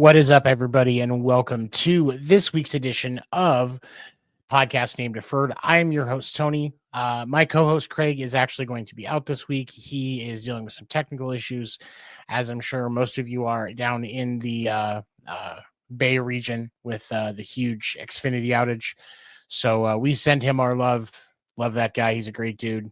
What is up, everybody, and welcome to this week's edition of podcast named Deferred. I am your host, Tony. My co-host, Craig, is actually going to be out this week. He is dealing with some technical issues, as I'm sure most of you are down in the Bay region with the huge Xfinity outage. So we send him our love. Love that guy. He's a great dude.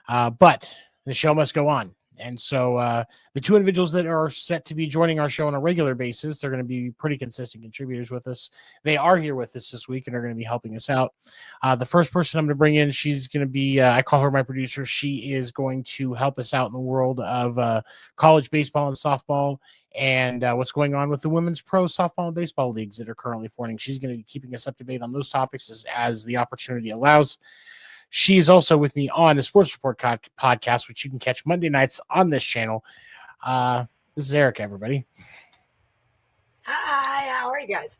But the show must go on. And so the two individuals that are set to be joining our show on a regular basis, they're going to be pretty consistent contributors with us. They are here with us this week and are going to be helping us out. The first person I'm going to bring in, she's going to be, I call her my producer. She is going to help us out in the world of college baseball and softball and what's going on with the women's pro softball and baseball leagues that are currently forming. She's going to be keeping us up to date on those topics as the opportunity allows. She's also with me on the Sports Report podcast, which you can catch Monday nights on this channel. This is Erika, everybody. Hi, how are you guys?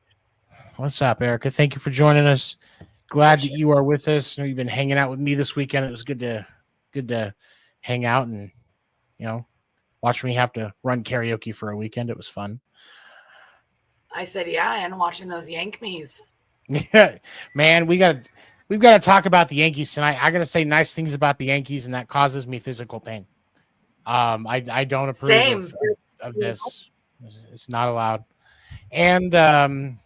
What's up, Erika? Thank you for joining us. Glad that you are with us. I know you've been hanging out with me this weekend. It was good to hang out and watch me have to run karaoke for a weekend. It was fun. I said, yeah, and watching those yankees. Yeah, man, we've got to talk about the Yankees tonight. I got to say nice things about the Yankees, and that causes me physical pain. I don't approve of this. It's not allowed. And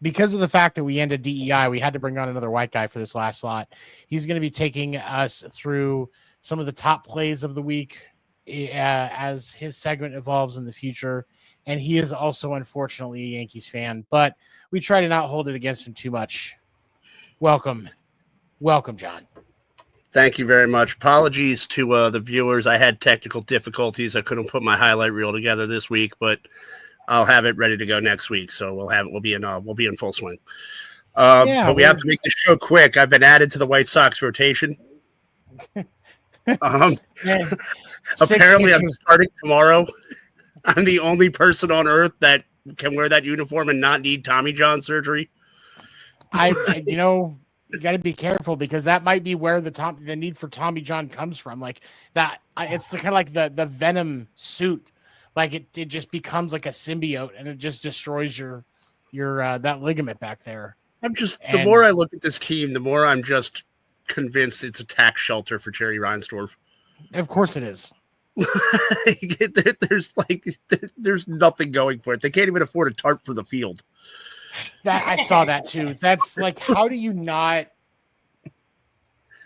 because of the fact that we ended DEI, we had to bring on another white guy for this last slot. He's going to be taking us through some of the top plays of the week as his segment evolves in the future. And he is also, unfortunately, a Yankees fan, but we try to not hold it against him too much. Welcome, John. Thank you very much. Apologies to the viewers. I had technical difficulties. I couldn't put my highlight reel together this week, but I'll have it ready to go next week. So we'll be in full swing. But we have to make this show quick. I've been added to the White Sox rotation. Apparently, I'm starting tomorrow. I'm the only person on earth that can wear that uniform and not need Tommy John surgery. You got to be careful because that might be where the need for Tommy John comes from. Like that, it's kind of like the Venom suit. Like it just becomes like a symbiote and it just destroys your that ligament back there. The more I look at this team, the more I'm just convinced it's a tax shelter for Jerry Reinsdorf. Of course it is. There's nothing going for it. They can't even afford a tarp for the field. That I saw that too. That's like, how do you not?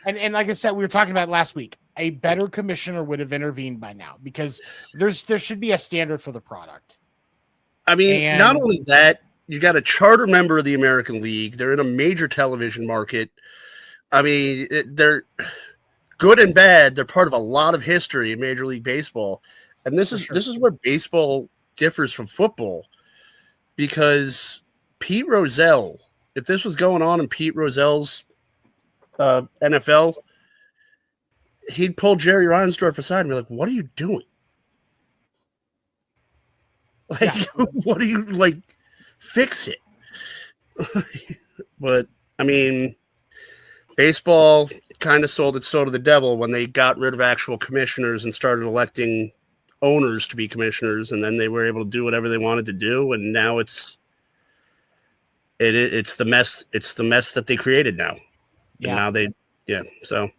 And like I said, we were talking about last week. A better commissioner would have intervened by now because there should be a standard for the product. I mean, not only that, you got a charter member of the American League. They're in a major television market. I mean, they're good and bad. They're part of a lot of history in Major League Baseball, and this is where baseball differs from football because Pete Rozelle, if this was going on in Pete Rozelle's NFL, he'd pull Jerry Reinsdorf aside and be like, "What are you doing? What are you fix it?" But I mean, baseball kind of sold its soul to the devil when they got rid of actual commissioners and started electing owners to be commissioners, and then they were able to do whatever they wanted to do, and now it's the mess. It's the mess that they created now. Yeah. And now so.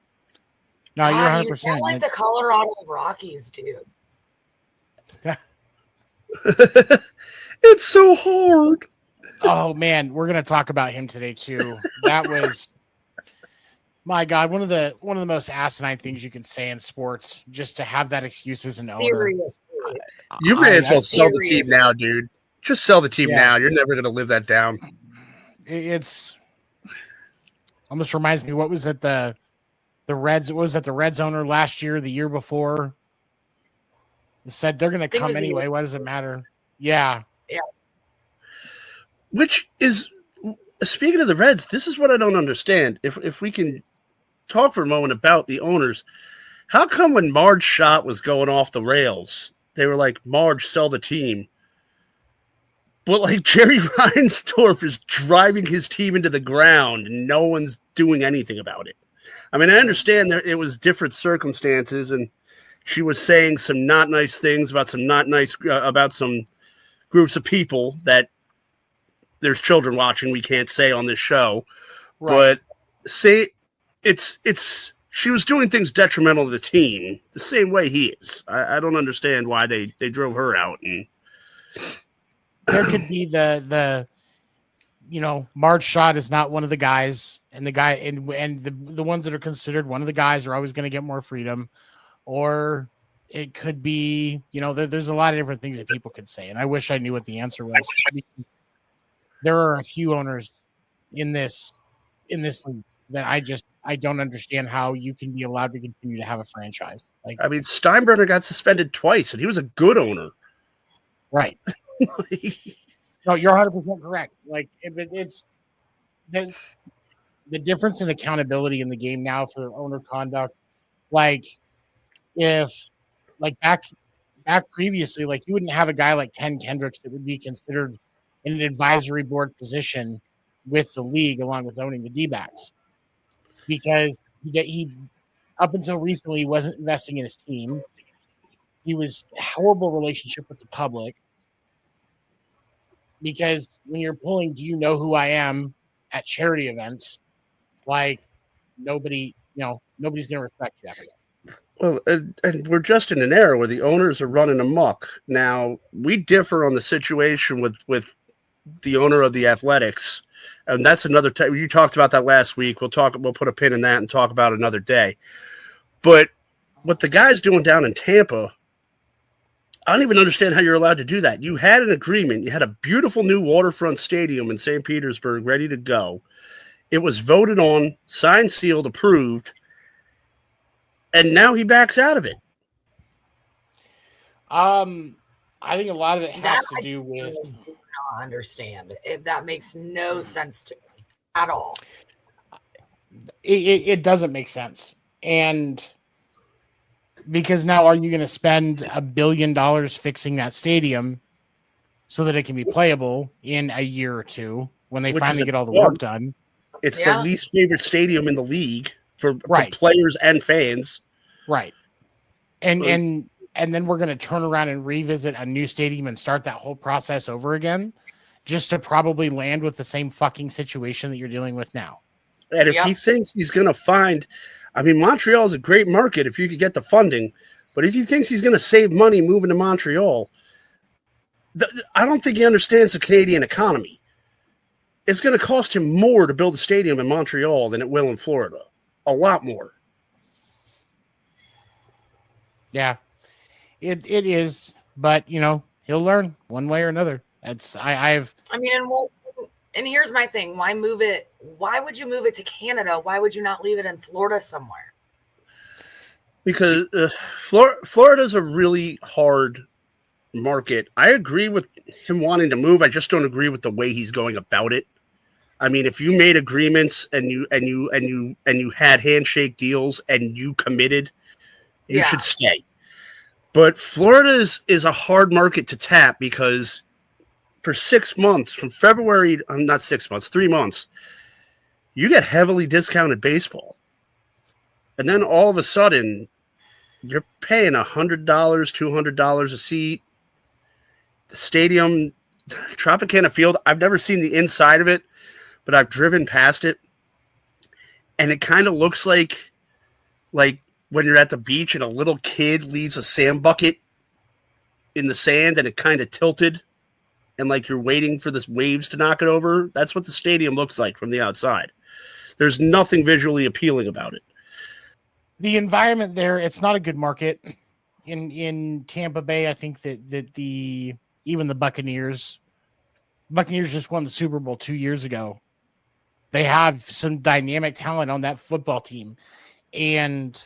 No, you're 100%. You sound like the Colorado Rockies, dude. It's so hard. Oh man, we're gonna talk about him today too. That was, my God, one of the most asinine things you can say in sports. Just to have that excuse as an owner. Seriously. You may as well sell the team now, dude. Just sell the team now. You're never gonna live that down. It's almost reminds me. What was it the Reds? What was that the Reds owner last year, the year before? Said they're gonna come anyway. Why does it matter? Yeah. Which is, speaking of the Reds, this is what I don't understand. If we can talk for a moment about the owners, how come when Marge Schott was going off the rails, they were like, "Marge, sell the team," but Jerry Reinsdorf is driving his team into the ground and no one's doing anything about it? I mean, I understand that it was different circumstances, and she was saying some not nice things about some groups of people that there's children watching. We can't say on this show, Right. but say she was doing things detrimental to the team the same way he is. I don't understand why they drove her out. And there could be the Marge Schott is not one of the guys, and the guy and the ones that are considered one of the guys are always going to get more freedom, or it could be, there's a lot of different things that people could say, and I wish I knew what the answer was. There are a few owners in this league that I don't understand how you can be allowed to continue to have a franchise. Like, I mean, Steinbrenner got suspended twice, and he was a good owner. Right. No, you're 100% correct. Like, it's the difference in accountability in the game now for owner conduct. Like, if back previously, like, you wouldn't have a guy like Ken Kendricks that would be considered in an advisory board position with the league along with owning the D-backs, because he up until recently wasn't investing in his team. He was a horrible relationship with the public, because when you're pulling "Do you know who I am" at charity events, like, nobody's going to respect you after that. Well, and we're just in an era where the owners are running amok. Now, we differ on the situation with the owner of the Athletics, and that's another time. You talked about that last week. We'll put a pin in that and talk about it another day. But what the guy's doing down in Tampa, I don't even understand how you're allowed to do that. You had an agreement. You had a beautiful new waterfront stadium in St. Petersburg ready to go. It was voted on, signed, sealed, approved, and now he backs out of it. I think a lot of it has to do with. I do not understand. That makes no sense to me at all. It doesn't make sense, and because now, are you going to spend $1 billion fixing that stadium so that it can be playable in a year or two when they finally get all the work done? It's the least favorite stadium in the league for Right. players and fans. Right. And then we're going to turn around and revisit a new stadium and start that whole process over again, just to probably land with the same fucking situation that you're dealing with now. And if he thinks he's going to find, I mean, Montreal is a great market if you could get the funding, but if he thinks he's going to save money moving to Montreal, I don't think he understands the Canadian economy. It's going to cost him more to build a stadium in Montreal than it will in Florida. A lot more. Yeah, it is, but he'll learn one way or another. And here's my thing. Why move it? Why would you move it to Canada? Why would you not leave it in Florida somewhere? Because Florida's a really hard market. I agree with him wanting to move. I just don't agree with the way he's going about it. I mean, if you made agreements and you had handshake deals and you committed, you should stay. But Florida is a hard market to tap, because for 6 months, from February, not 6 months, 3 months, you get heavily discounted baseball. And then all of a sudden, you're paying $100, $200 a seat. The stadium, Tropicana Field, I've never seen the inside of it, but I've driven past it. And it kind of looks like when you're at the beach and a little kid leaves a sand bucket in the sand and it kind of tilted, and like you're waiting for the waves to knock it over. That's what the stadium looks like from the outside. There's nothing visually appealing about it. The environment there, it's not a good market. In Tampa Bay, I think that even the Buccaneers just won the Super Bowl 2 years ago. They have some dynamic talent on that football team, and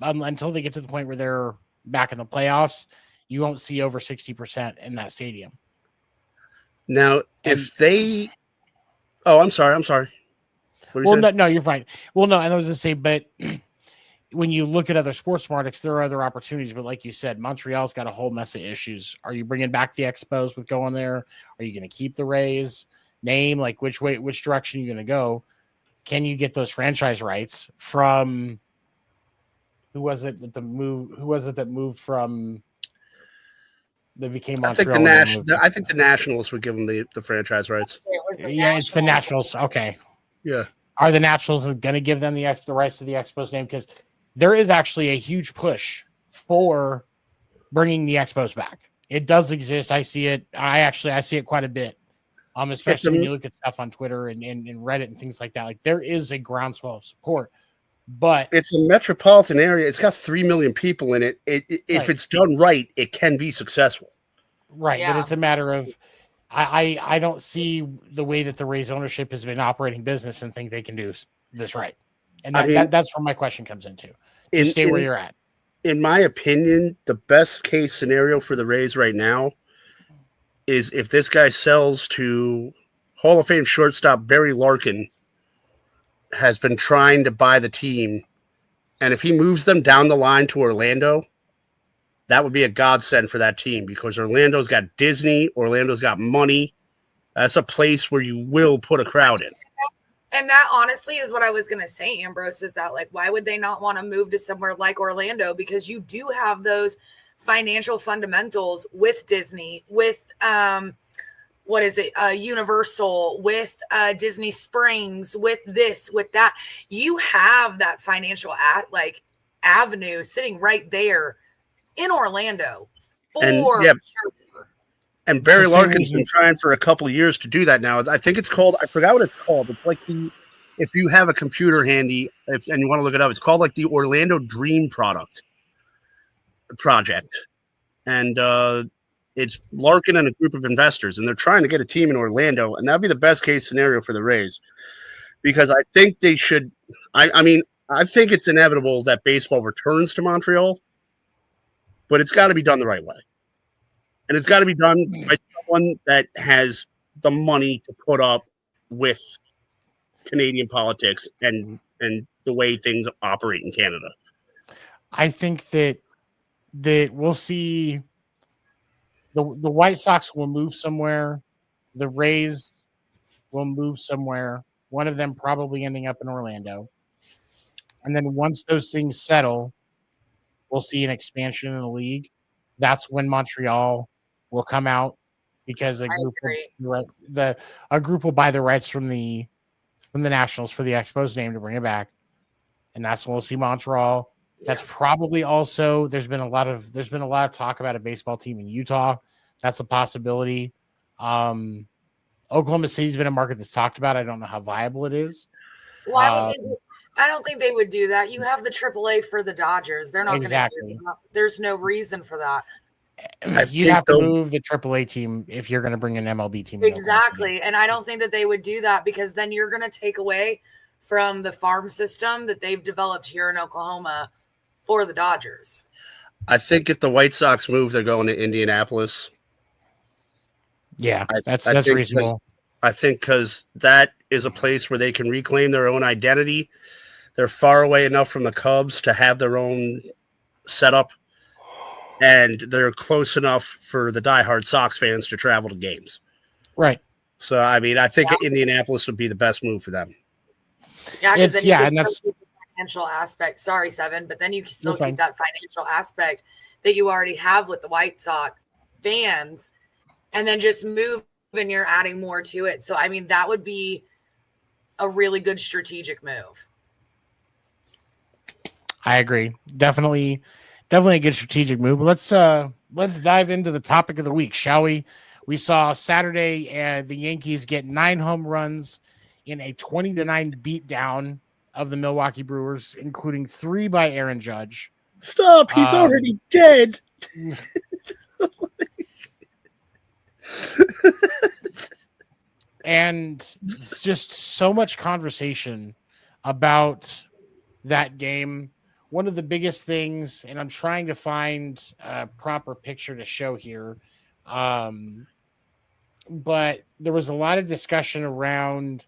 until they get to the point where they're back in the playoffs, you won't see over 60% in that stadium. Now, if they, I'm sorry. Well, no, you're fine. Well, no, and I was going to say, but when you look at other sports markets, there are other opportunities. But like you said, Montreal's got a whole mess of issues. Are you bringing back the Expos with going there? Are you going to keep the Rays? Name, like, which direction are you going to go? Can you get those franchise rights from who was it that moved from They became I think Montreal. I think the Nationals would give them the franchise rights. It's the Nationals. Okay. Yeah. Are the Nationals going to give them the rights to the Expos name? Because there is actually a huge push for bringing the Expos back. It does exist. I see it. I see it quite a bit. Especially when you look at stuff on Twitter and Reddit and things like that. Like there is a groundswell of support, but it's a metropolitan area. It's got 3 million people in it. If it's done right, it can be successful. Right, yeah. But it's a matter of I don't see the way that the Rays ownership has been operating business and think they can do this right. And that's where my question comes into. Stay where you're at. In my opinion, the best case scenario for the Rays right now is if this guy sells to Hall of Fame shortstop Barry Larkin, has been trying to buy the team, and if he moves them down the line to Orlando, that would be a godsend for that team because Orlando's got Disney, Orlando's got money. That's a place where you will put a crowd in. And that honestly is what I was going to say, Ambrose, is that like, why would they not want to move to somewhere like Orlando? Because you do have those financial fundamentals with Disney, with Universal, with Disney Springs, with this, with that. You have that financial avenue sitting right there in Orlando. And Barry Larkin's been trying for a couple of years to do that now. I think it's called, I forgot what it's called. It's like if you have a computer handy and you want to look it up, it's called like the Orlando Dream Project. And it's Larkin and a group of investors, and they're trying to get a team in Orlando, and that'd be the best case scenario for the Rays. Because I think they should, I think it's inevitable that baseball returns to Montreal, but it's got to be done the right way. And it's got to be done by someone that has the money to put up with Canadian politics and the way things operate in Canada. I think that we'll see the White Sox will move somewhere. The Rays will move somewhere. One of them probably ending up in Orlando. And then once those things settle, we'll see an expansion in the league. That's when Montreal will come out because a group will buy the rights from the Nationals for the Expos name to bring it back, and that's when we'll see Montreal. That's probably also there's been a lot of talk about a baseball team in Utah. That's a possibility. Oklahoma City's been a market that's talked about. I don't know how viable it is. Why would they? I don't think they would do that. You have the AAA for the Dodgers. They're not exactly. going to. There's no reason for that. You'd have to move the AAA team if you're going to bring an MLB team. Exactly. And I don't think that they would do that because then you're going to take away from the farm system that they've developed here in Oklahoma for the Dodgers. I think if the White Sox move, they're going to Indianapolis. Yeah, that's reasonable. I think because that is a place where they can reclaim their own identity. They're far away enough from the Cubs to have their own setup. And they're close enough for the diehard Sox fans to travel to games. Right. So, I mean, I think Indianapolis would be the best move for them. Yeah, because then you can still keep the financial aspect. Sorry, Seven, but then you can still keep that financial aspect that you already have with the White Sox fans and then just move and you're adding more to it. So, I mean, that would be a really good strategic move. I agree. Definitely a good strategic move. Let's dive into the topic of the week, shall we? We saw Saturday the Yankees get 9 home runs in a 20-9 beatdown of the Milwaukee Brewers, including 3 by Aaron Judge. Stop! He's already dead. And it's just so much conversation about that game. One of the biggest things, and I'm trying to find a proper picture to show here, but there was a lot of discussion around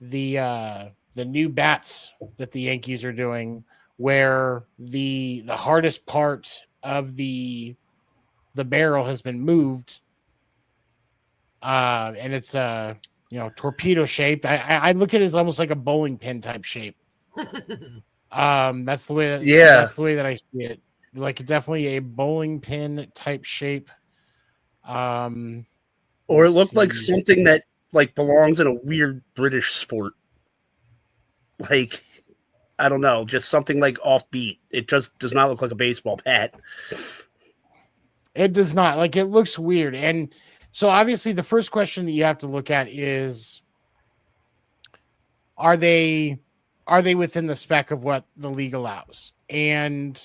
the new bats that the Yankees are doing, where the hardest part of the barrel has been moved, and it's torpedo shaped. I look at it as almost like a bowling pin type shape. That's the way that I see it. Like definitely a bowling pin type shape. Or it looked like something that like belongs in a weird British sport. Like, I don't know, just something like offbeat. It just does not look like a baseball bat. It does not. Like, it looks weird. And so obviously the first question that you have to look at is, are they within the spec of what the league allows? And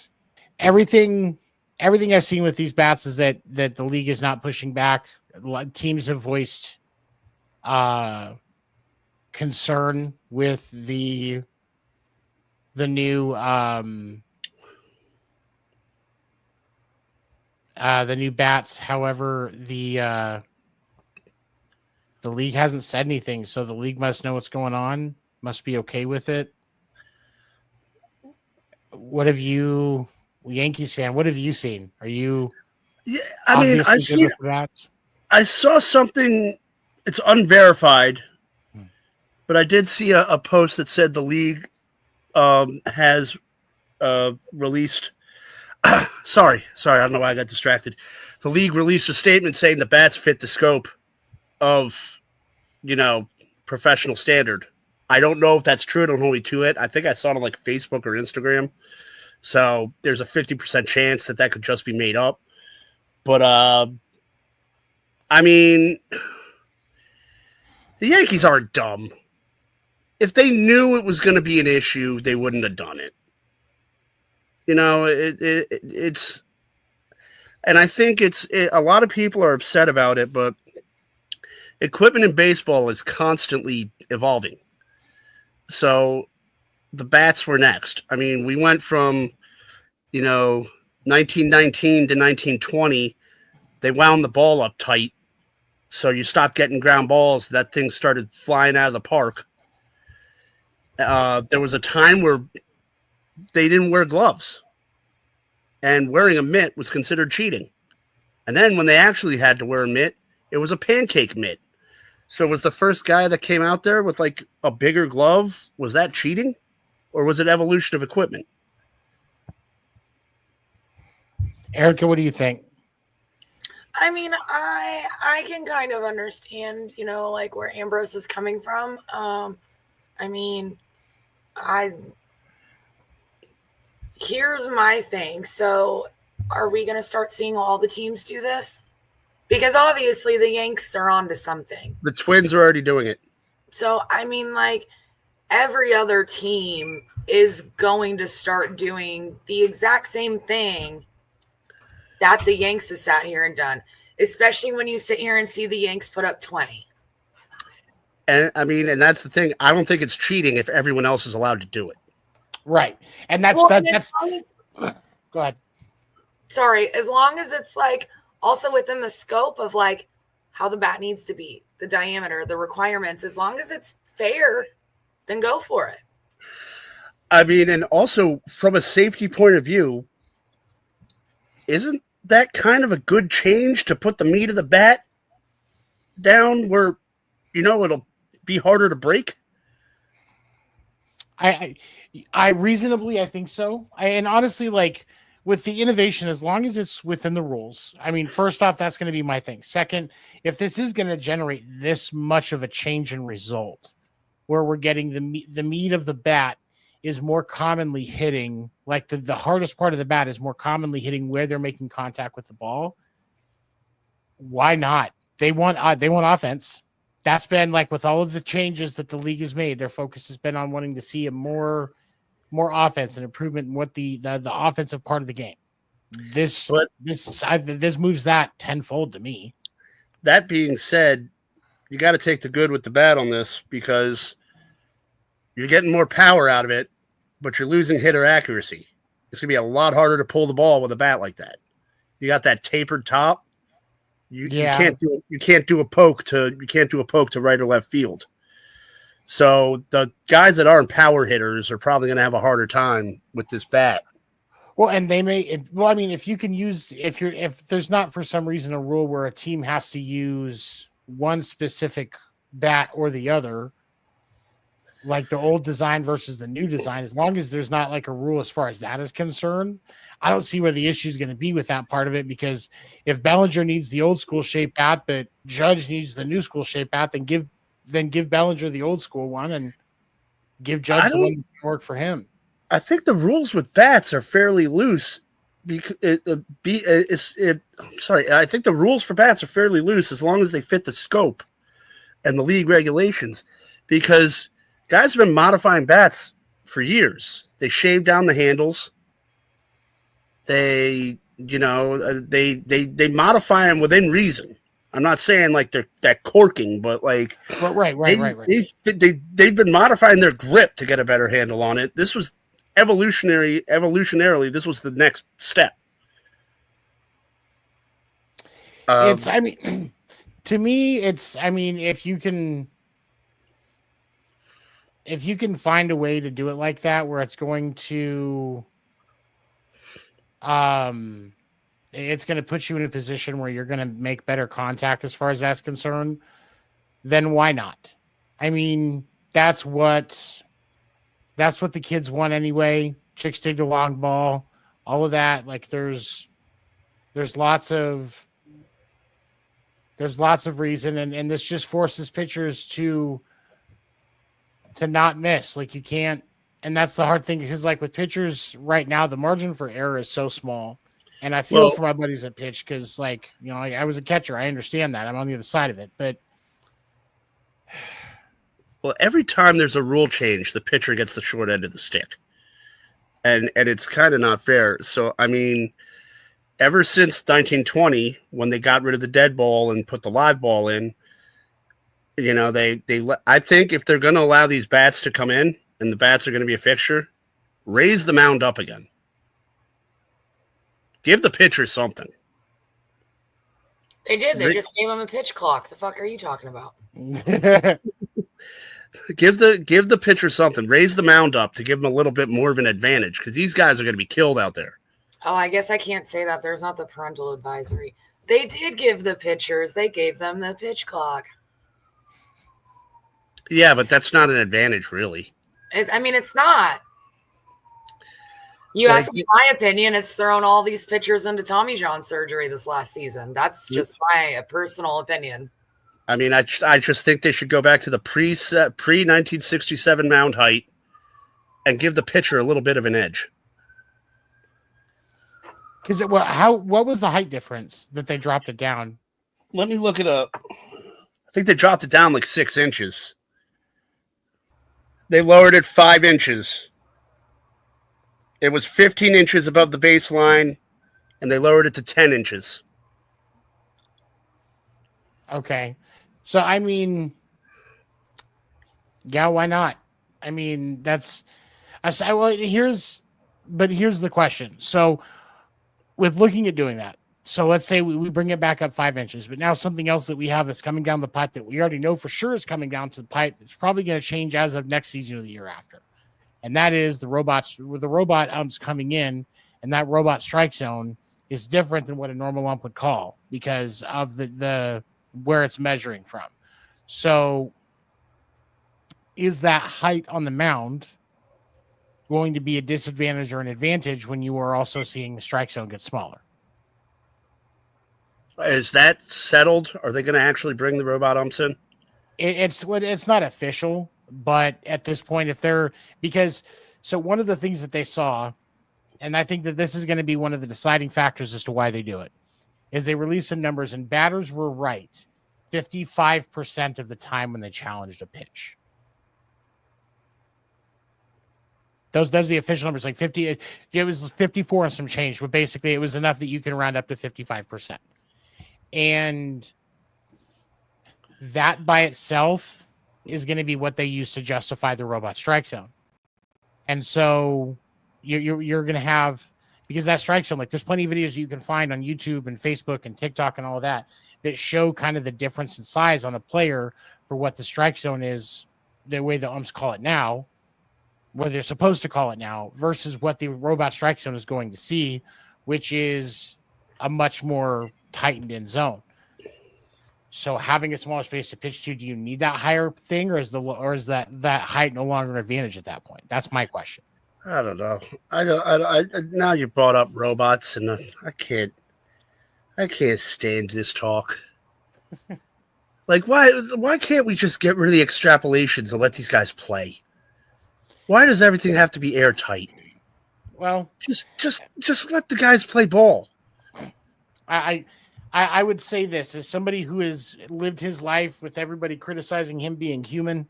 everything I've seen with these bats is that the league is not pushing back. Teams have voiced concern with the new bats. However, the league hasn't said anything, so the league must know what's going on, must be okay with it. What have you, Yankees fan, what have you seen? Are you? Yeah, I mean, I saw something. It's unverified, but I did see a post that said the league has released. Sorry, I don't know why I got distracted. The league released a statement saying the bats fit the scope of, professional standard. I don't know if that's true. I don't know to it. I think I saw it on like Facebook or Instagram. So there's a 50% chance that could just be made up. But I mean, the Yankees aren't dumb. If they knew it was going to be an issue, they wouldn't have done it. It's, and I think a lot of people are upset about it, but equipment in baseball is constantly evolving. So the bats were next. I mean, we went from, 1919 to 1920. They wound the ball up tight. So you stopped getting ground balls. That thing started flying out of the park. There was a time where they didn't wear gloves. And wearing a mitt was considered cheating. And then when they actually had to wear a mitt, it was a pancake mitt. So was the first guy that came out there with like a bigger glove, was that cheating? Or was it evolution of equipment? Erika, what do you think? I mean, I can kind of understand, like where Ambrose is coming from. Here's my thing. So are we going to start seeing all the teams do this? Because obviously the Yanks are onto something. The Twins are already doing it. So, I mean, like every other team is going to start doing the exact same thing that the Yanks have sat here and done, especially when you sit here and see the Yanks put up 20. And I mean, and that's the thing. I don't think it's cheating if everyone else is allowed to do it. Right. And that's go ahead. Sorry. As long as it's like also within the scope of like how the bat needs to be, the diameter, the requirements, as long as it's fair, then go for it. I mean, and also from a safety point of view, isn't that kind of a good change to put the meat of the bat down where, it'll be harder to break? I reasonably, I think so. And honestly, like with the innovation, as long as it's within the rules, I mean, first off, that's going to be my thing. Second, if this is going to generate this much of a change in result, where we're getting the meat of the bat is more commonly hitting, like the hardest part of the bat is more commonly hitting where they're making contact with the ball. Why not? They want offense. That's been like with all of the changes that the league has made, their focus has been on wanting to see a more offense and improvement in what the offensive part of the game. This moves that tenfold to me. That being said, you got to take the good with the bad on this because you're getting more power out of it, but you're losing hitter accuracy. It's gonna be a lot harder to pull the ball with a bat like that. You got that tapered top. You can't do a poke to right or left field. So the guys that aren't power hitters are probably going to have a harder time with this bat. Well, and they may. Well, I mean, if there's not for some reason a rule where a team has to use one specific bat or the other, like the old design versus the new design, as long as there's not like a rule as far as that is concerned, I don't see where the issue is going to be with that part of it. Because if Bellinger needs the old school shape bat, but Judge needs the new school shape bat, then give Bellinger the old school one and give Judge the one that can work for him. I think the rules with bats are fairly loose. I think the rules for bats are fairly loose as long as they fit the scope and the league regulations, because guys have been modifying bats for years. They shave down the handles. They modify them within reason. I'm not saying like they're that corking, but like right. They've been modifying their grip to get a better handle on it. This was evolutionarily, this was the next step. To me, if you can find a way to do it like that, where it's going to, it's going to put you in a position where you're going to make better contact as far as that's concerned, then why not? I mean, that's what the kids want anyway. Chicks dig the long ball, all of that. Like there's lots of reason, and this just forces pitchers to not miss. Like you can't, and that's the hard thing, because like with pitchers right now, the margin for error is so small. And I feel for my buddies that pitch, because like, you know, I was a catcher. I understand that. I'm on the other side of it, but well, every time there's a rule change, the pitcher gets the short end of the stick. And it's kind of not fair. So, I mean, ever since 1920, when they got rid of the dead ball and put the live ball in, you know, I think if they're going to allow these bats to come in and the bats are going to be a fixture, raise the mound up again. Give the pitcher something. They did. They just gave him a pitch clock. The fuck are you talking about? Give the pitcher something. Raise the mound up to give them a little bit more of an advantage, because these guys are going to be killed out there. Oh, I guess I can't say that. There's not the parental advisory. They did give the pitchers. They gave them the pitch clock. Yeah, but that's not an advantage, really. It's not. You ask me my opinion, it's thrown all these pitchers into Tommy John surgery this last season. That's just my personal opinion. I mean, I just think they should go back to the pre-1967 mound height and give the pitcher a little bit of an edge. Because what was the height difference that they dropped it down? Let me look it up. I think they dropped it down like 6 inches. They lowered it 5 inches. It was 15 inches above the baseline, and they lowered it to 10 inches. Okay. So, I mean, yeah, why not? I mean, here's the question. So, with looking at doing that, so let's say we bring it back up 5 inches, but now something else that we have that's coming down the pipe that we already know for sure is coming down to the pipe, it's probably going to change as of next season or the year after. And that is the robot umps coming in, and that robot strike zone is different than what a normal ump would call because of the where it's measuring from. So is that height on the mound going to be a disadvantage or an advantage when you are also seeing the strike zone get smaller? Is that settled? Are they going to actually bring the robot umps in? It's not official, but at this point, so one of the things that they saw, and I think that this is going to be one of the deciding factors as to why they do it, is they released some numbers, and batters were right 55% of the time when they challenged a pitch. Those are the official numbers, like 50. It was 54 and some change, but basically it was enough that you can round up to 55%. And that by itself is going to be what they use to justify the robot strike zone. And so you're going to have, because that strike zone, like there's plenty of videos you can find on YouTube and Facebook and TikTok and all of that show kind of the difference in size on a player for what the strike zone is, the way the umps call it now, what they're supposed to call it now, versus what the robot strike zone is going to see, which is a much more tightened in zone. So having a smaller space to pitch to, do you need that higher thing, or is that height no longer an advantage at that point? That's my question. I don't know. I now you brought up robots, and I can't stand this talk. Like, why can't we just get rid of the extrapolations and let these guys play? Why does everything have to be airtight? Well, just let the guys play ball. I would say this as somebody who has lived his life with everybody criticizing him being human.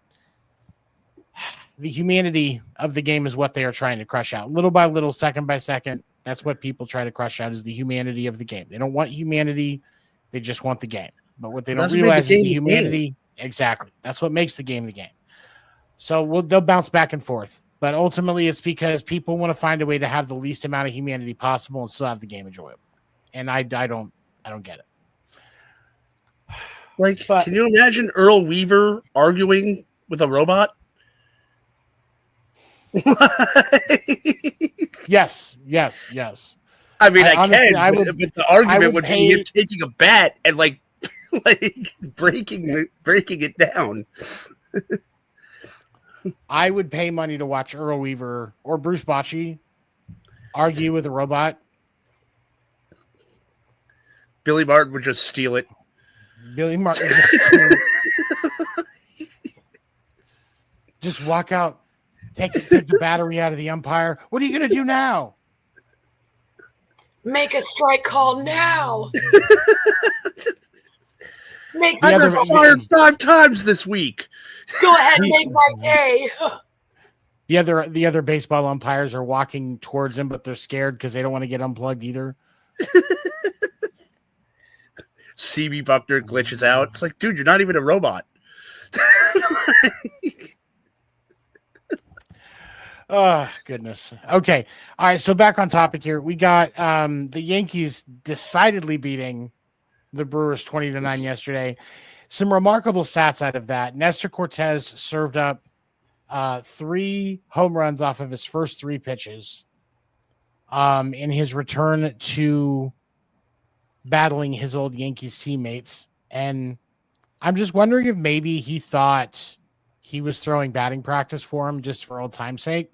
The humanity of the game is what they are trying to crush out, little by little, second by second. That's what people try to crush out, is the humanity of the game. They don't want humanity; they just want the game. But what they don't realize is the humanity. Exactly, that's what makes the game the game. So they'll bounce back and forth, but ultimately, it's because people want to find a way to have the least amount of humanity possible and still have the game enjoyable. And I don't get it. Like, can you imagine Earl Weaver arguing with a robot? Yes. I mean, I would, but the argument would be him taking a bat and like breaking it down. I would pay money to watch Earl Weaver or Bruce Bochy argue with a robot. Billy Martin would just steal it. Just walk out, take the battery out of the umpire. What are you going to do now? Make a strike call now. I've been fired 5 times this week. Go ahead and make my day. The other baseball umpires are walking towards him, but they're scared because they don't want to get unplugged either. CB Buckner glitches out. It's like, dude, you're not even a robot. Oh, goodness. Okay. All right. So back on topic here. We got the Yankees decidedly beating the Brewers 20-9 yesterday. Some remarkable stats out of that. Nestor Cortez served up 3 home runs off of his first 3 pitches in his return to battling his old Yankees teammates. And I'm just wondering if maybe he thought he was throwing batting practice for him just for old time's sake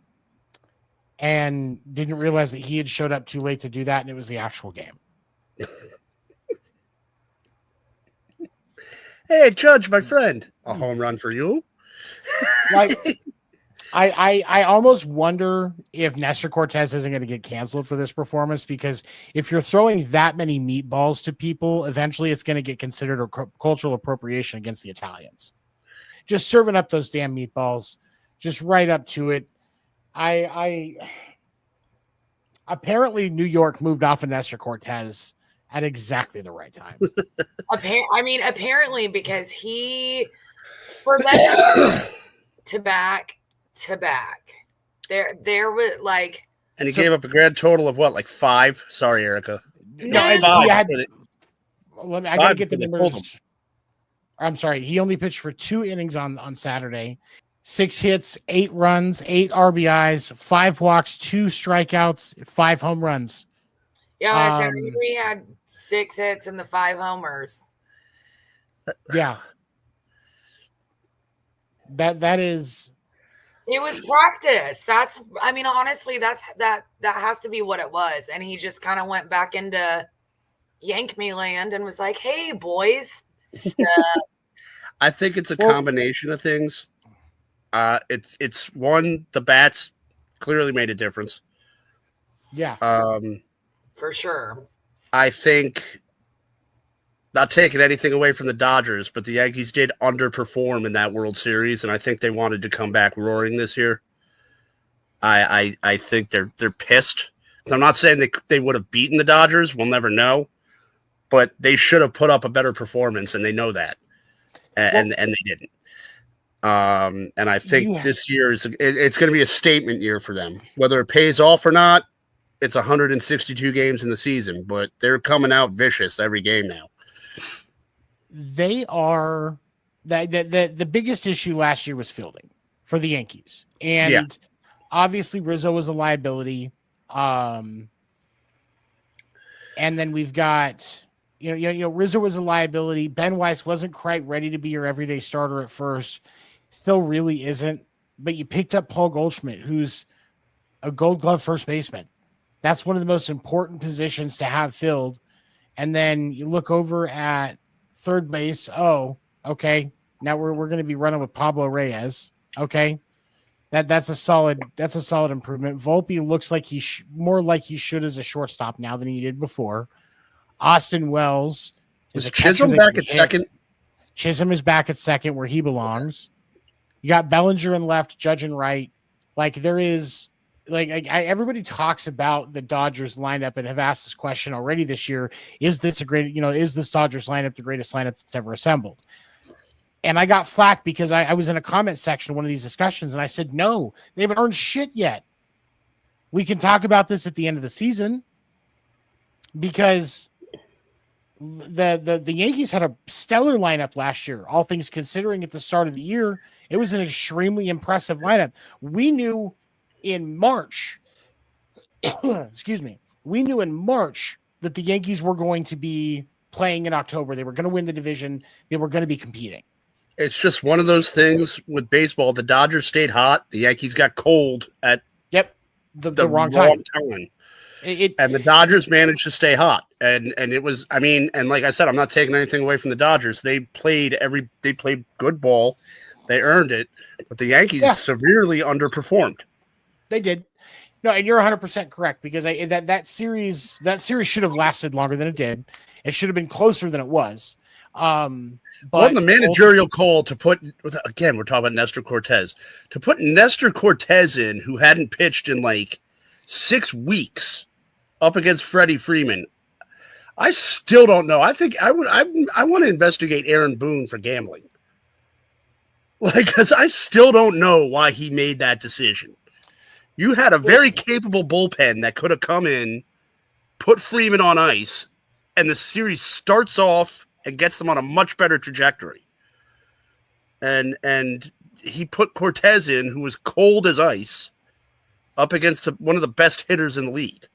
and didn't realize that he had showed up too late to do that, and it was the actual game. Hey, Judge, my friend, a home run for you. Like, I almost wonder if Nestor Cortez isn't going to get canceled for this performance, because if you're throwing that many meatballs to people, eventually it's going to get considered a cultural appropriation against the Italians. Just serving up those damn meatballs, just right up to it. Apparently New York moved off of Nestor Cortez at exactly the right time. Apparently, because he, for that to back, there was like, and he gave up a grand total of what, like 5? Sorry, Erika. No, 5. I gotta get the numbers. I'm sorry. He only pitched for 2 innings on Saturday. 6 hits, 8 runs, 8 RBIs, 5 walks, 2 strikeouts, 5 home runs. Yeah, we had 6 hits and the 5 homers. Yeah. That is. It was practice. Honestly, that has to be what it was. And he just kind of went back into Yank Me land and was like, "Hey, boys." I think it's a combination of things. It's one, the bats clearly made a difference. Yeah. For sure. I think, not taking anything away from the Dodgers, but the Yankees did underperform in that World Series, and I think they wanted to come back roaring this year. I think they're pissed. I'm not saying they would have beaten the Dodgers. We'll never know. But they should have put up a better performance, and they know that. And they didn't. And I think this year it's going to be a statement year for them. Whether it pays off or not, it's 162 games in the season, but they're coming out vicious every game now. They are the biggest issue last year was fielding for the Yankees. And obviously Rizzo was a liability. And then we've got Rizzo was a liability. Ben Weiss wasn't quite ready to be your everyday starter at first. Still really isn't. But you picked up Paul Goldschmidt, who's a Gold Glove first baseman. That's one of the most important positions to have filled. And then you look over at third base. Oh, okay. Now we're going to be running with Pablo Reyes. Okay. That's a solid improvement. Volpe looks like more like he should as a shortstop now than he did before. Austin Wells is Chisholm back at second. Chisholm is back at second where he belongs. You got Bellinger in left, Judge in right. Like there is everybody talks about the Dodgers lineup and have asked this question already this year. Is this is this Dodgers lineup the greatest lineup that's ever assembled? And I got flack because I was in a comment section of one of these discussions and I said, no, they haven't earned shit yet. We can talk about this at the end of the season because the Yankees had a stellar lineup last year. All things considering at the start of the year, it was an extremely impressive lineup. We knew in March, excuse me, that the Yankees were going to be playing in October. They were going to win the division. They were going to be competing. It's just one of those things with baseball. The Dodgers stayed hot. The Yankees got cold at the wrong time. And the Dodgers managed to stay hot. And it was, and like I said, I'm not taking anything away from the Dodgers. They played good ball. They earned it. But the Yankees severely underperformed. They did. No, and you're 100% correct because that series should have lasted longer than it did. It should have been closer than it was. But the managerial call to put, again, we're talking about Nestor Cortez, to put Nestor Cortez in, who hadn't pitched in like 6 weeks up against Freddie Freeman. I still don't know. I think I want to investigate Aaron Boone for gambling. Because I still don't know why he made that decision. You had a very capable bullpen that could have come in, put Freeman on ice, and the series starts off and gets them on a much better trajectory. And he put Cortez in, who was cold as ice, up against one of the best hitters in the league.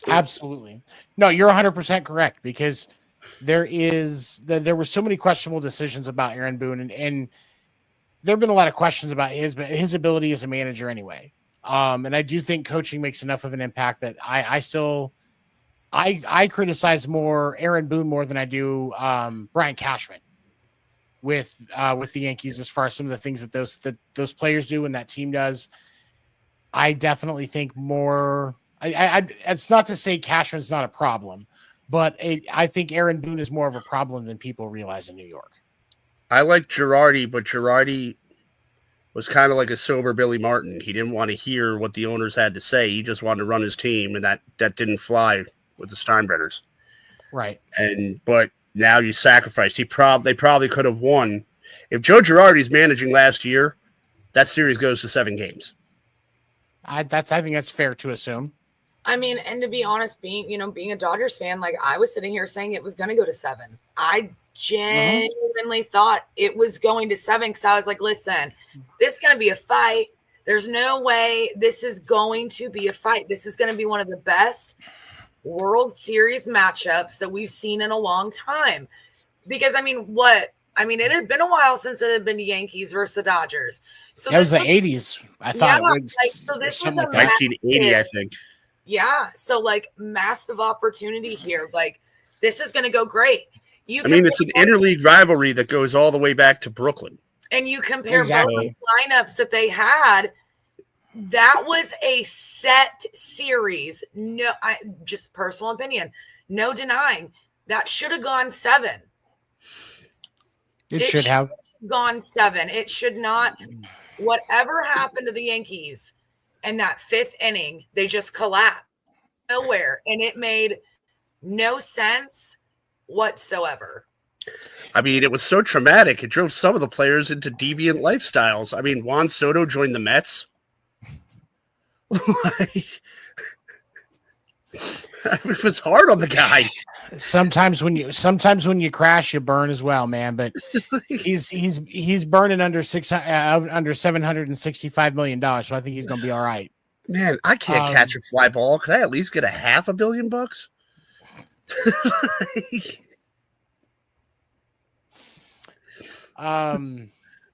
Absolutely. No, you're 100% correct because there were so many questionable decisions about Aaron Boone, and there have been a lot of questions about his ability as a manager anyway. And I do think coaching makes enough of an impact that I criticize more Aaron Boone more than I do Brian Cashman with the Yankees as far as some of the things that those players do and that team does. I definitely think more. It's not to say Cashman's not a problem, but I think Aaron Boone is more of a problem than people realize in New York. I like Girardi, but Girardi was kind of like a sober Billy Martin. He didn't want to hear what the owners had to say. He just wanted to run his team, and that didn't fly with the Steinbrenners. Right. But now you sacrificed. They probably could have won. If Joe Girardi's managing last year, that series goes to 7 games. I think that's fair to assume. And to be honest, being a Dodgers fan, like I was sitting here saying it was going to go to 7. I genuinely thought it was going to 7 because I was like, listen, this is going to be a fight. There's no way this is going to be a fight. This is going to be one of the best World Series matchups that we've seen in a long time. Because, it had been a while since it had been the Yankees versus the Dodgers. So that was the 80s, I thought. Yeah, so this was a 1980, I think. Yeah, so massive opportunity here. This is going to go great. It's an interleague rivalry that goes all the way back to Brooklyn. And you compare both lineups that they had. That was a set series. No, just personal opinion. No denying that should have gone 7. It should have gone 7. It should not. Whatever happened to the Yankees in that 5th inning, they just collapsed nowhere, and it made no sense whatsoever. It was so traumatic. It drove some of the players into deviant lifestyles. Juan Soto joined the Mets. It was hard on the guy. Sometimes when you crash, you burn as well, man. But he's burning under $765 million, so I think he's gonna be all right. Man, I can't catch a fly ball. Could I at least get $500 million?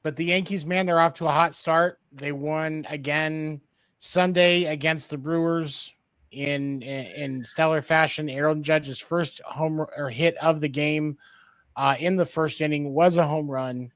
But the Yankees, man, they're off to a hot start. They won again Sunday against the Brewers in stellar fashion. Aaron Judge's first home or hit of the game in the first inning was a home run.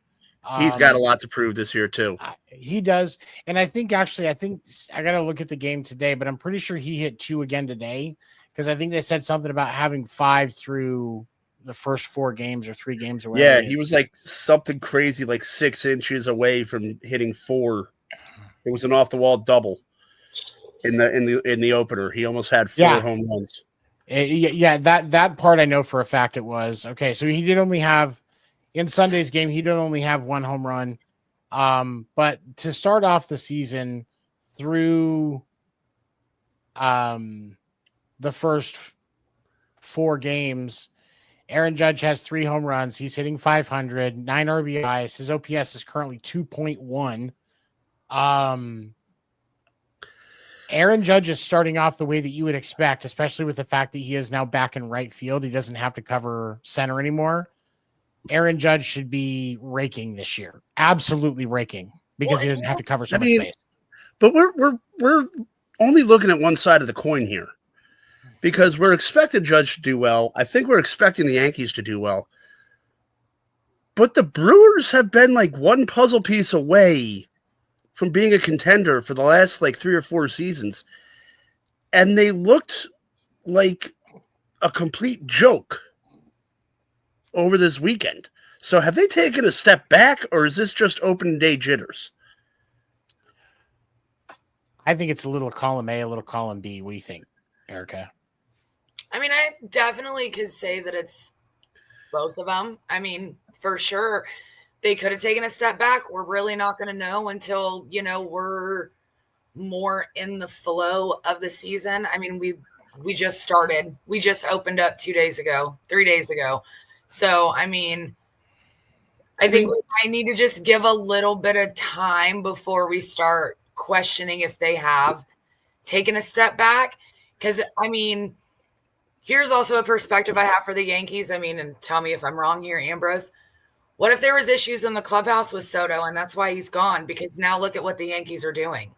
He's got a lot to prove this year too. He does, and I think I got to look at the game today, but I'm pretty sure he hit 2 again today because I think they said something about having 5 through the first 4 games or 3 games or whatever. Yeah, he was like something crazy, like 6 inches away from hitting 4. It was an off the wall double in the opener. He almost had 4 home runs. Yeah, that part I know for a fact it was. Okay, so he did only have in Sunday's game, he did only have 1 home run. But to start off the season through the first 4 games, Aaron Judge has 3 home runs. He's hitting 500, 9 RBIs. His OPS is currently 2.1. Aaron Judge is starting off the way that you would expect, especially with the fact that he is now back in right field. He doesn't have to cover center anymore. Aaron Judge should be raking this year. Absolutely raking because he doesn't have to cover so much space. But we're only looking at one side of the coin here. Because we're expecting Judge to do well. I think we're expecting the Yankees to do well. But the Brewers have been like one puzzle piece away from being a contender for the last like 3 or 4 seasons. And they looked like a complete joke over this weekend. So have they taken a step back, or is this just opening day jitters? I think it's a little column A, a little column B. What do you think, Erika? I mean, I definitely could say that it's both of them. I mean, for sure, they could have taken a step back. We're really not going to know until, we're more in the flow of the season. I mean, we just started. We just opened up 3 days ago. So, I mean, I think we might need to just give a little bit of time before we start questioning if they have taken a step back. Because, I mean, here's also a perspective I have for the Yankees. I mean, and tell me if I'm wrong here, Ambrose. What if there was issues in the clubhouse with Soto and that's why he's gone? Because now look at what the Yankees are doing.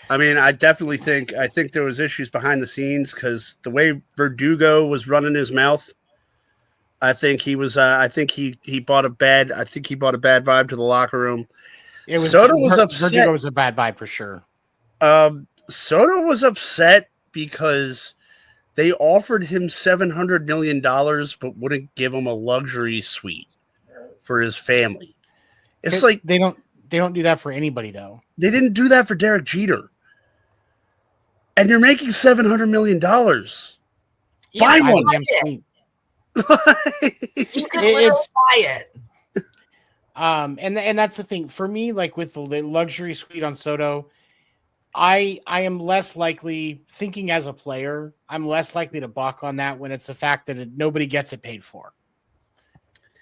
I mean, I think there was issues behind the scenes because the way Verdugo was running his mouth, I think he was. I think he bought a bad. I think he bought a bad vibe to the locker room. Soto was upset. Verdugo was a bad vibe for sure. Soto was upset because they offered him $700 million, but wouldn't give him a luxury suite for his family. It's like they don't do that for anybody though. They didn't do that for Derek Jeter. And you're making $700 million. Buy one. You can literally buy it. And that's the thing for me. Like with the luxury suite on Soto, I am less likely, thinking as a player, I'm less likely to balk on that when it's the fact that nobody gets it paid for.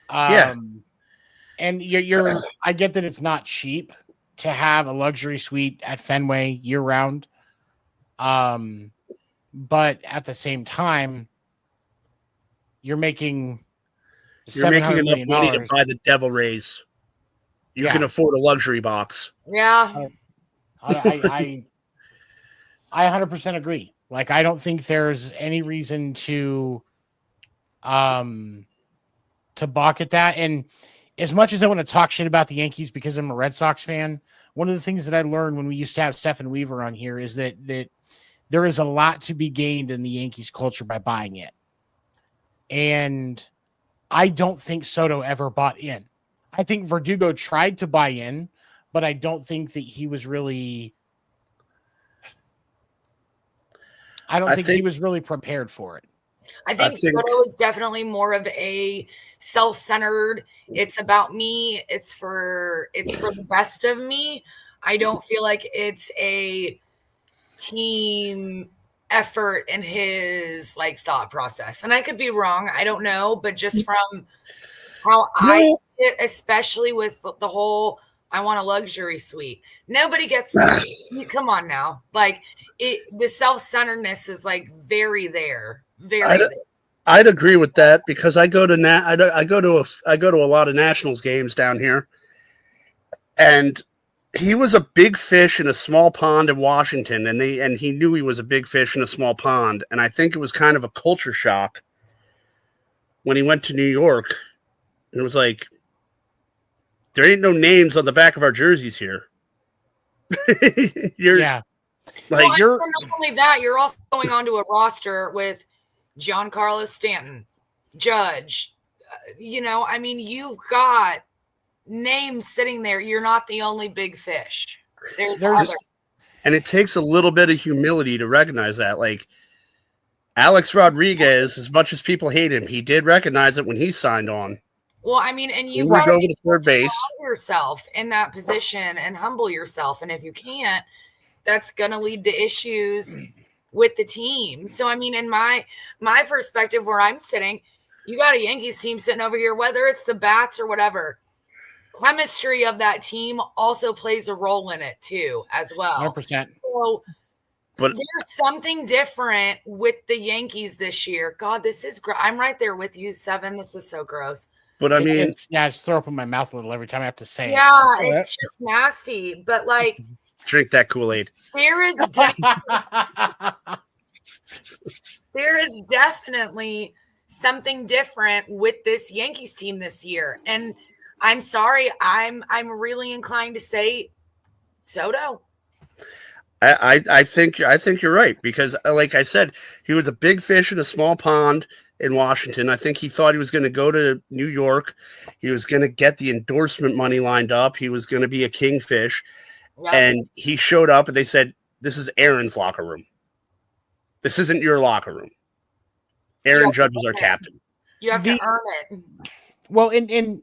And I get that it's not cheap to have a luxury suite at Fenway year round. But at the same time, you're making enough money to buy the Devil Rays. You can afford a luxury box. Yeah. I 100% agree. Like, I don't think there's any reason to balk at that. And as much as I want to talk shit about the Yankees because I'm a Red Sox fan, one of the things that I learned when we used to have Stephen Weaver on here is that there is a lot to be gained in the Yankees culture by buying it. And I don't think Soto ever bought in. I think Verdugo tried to buy in, but I don't think that he was really... I think he was really prepared for it. I think Soto is definitely more of a self-centered. It's about me. It's for the best of me. I don't feel like it's a team effort in his like thought process. And I could be wrong. I don't know, but just from how I it, especially with the whole I want a luxury suite. Nobody gets that. Come on now. Like the self-centeredness is like very there. I'd agree with that because I go to a lot of Nationals games down here, and he was a big fish in a small pond in Washington, and he knew he was a big fish in a small pond, and I think it was kind of a culture shock when he went to New York, and it was like, there ain't no names on the back of our jerseys here. Not only that, you're also going onto a roster with Giancarlo Stanton, Judge. You've got names sitting there. You're not the only big fish. There's others. And it takes a little bit of humility to recognize that. Like Alex Rodriguez, as much as people hate him, he did recognize it when he signed on. Well, and you got to go to third base yourself in that position and humble yourself. And if you can't, that's going to lead to issues with the team. So, in my perspective, where I'm sitting, you got a Yankees team sitting over here, whether it's the bats or whatever. Chemistry of that team also plays a role in it too, as well. 100%. So there's something different with the Yankees this year. God, this is I'm right there with you, Seven. This is so gross. But I just throw up in my mouth a little every time I have to say it. Yeah, it's just nasty. But drink that Kool-Aid. There is definitely something different with this Yankees team this year. And I'm sorry, I'm really inclined to say Soto. I think you're right because, like I said, he was a big fish in a small pond in Washington. I think he thought he was going to go to New York. He was going to get the endorsement money lined up. He was going to be a kingfish, and he showed up, and they said, "This is Aaron's locker room. This isn't your locker room. Aaron Judge is our captain. You have to earn it." Well, in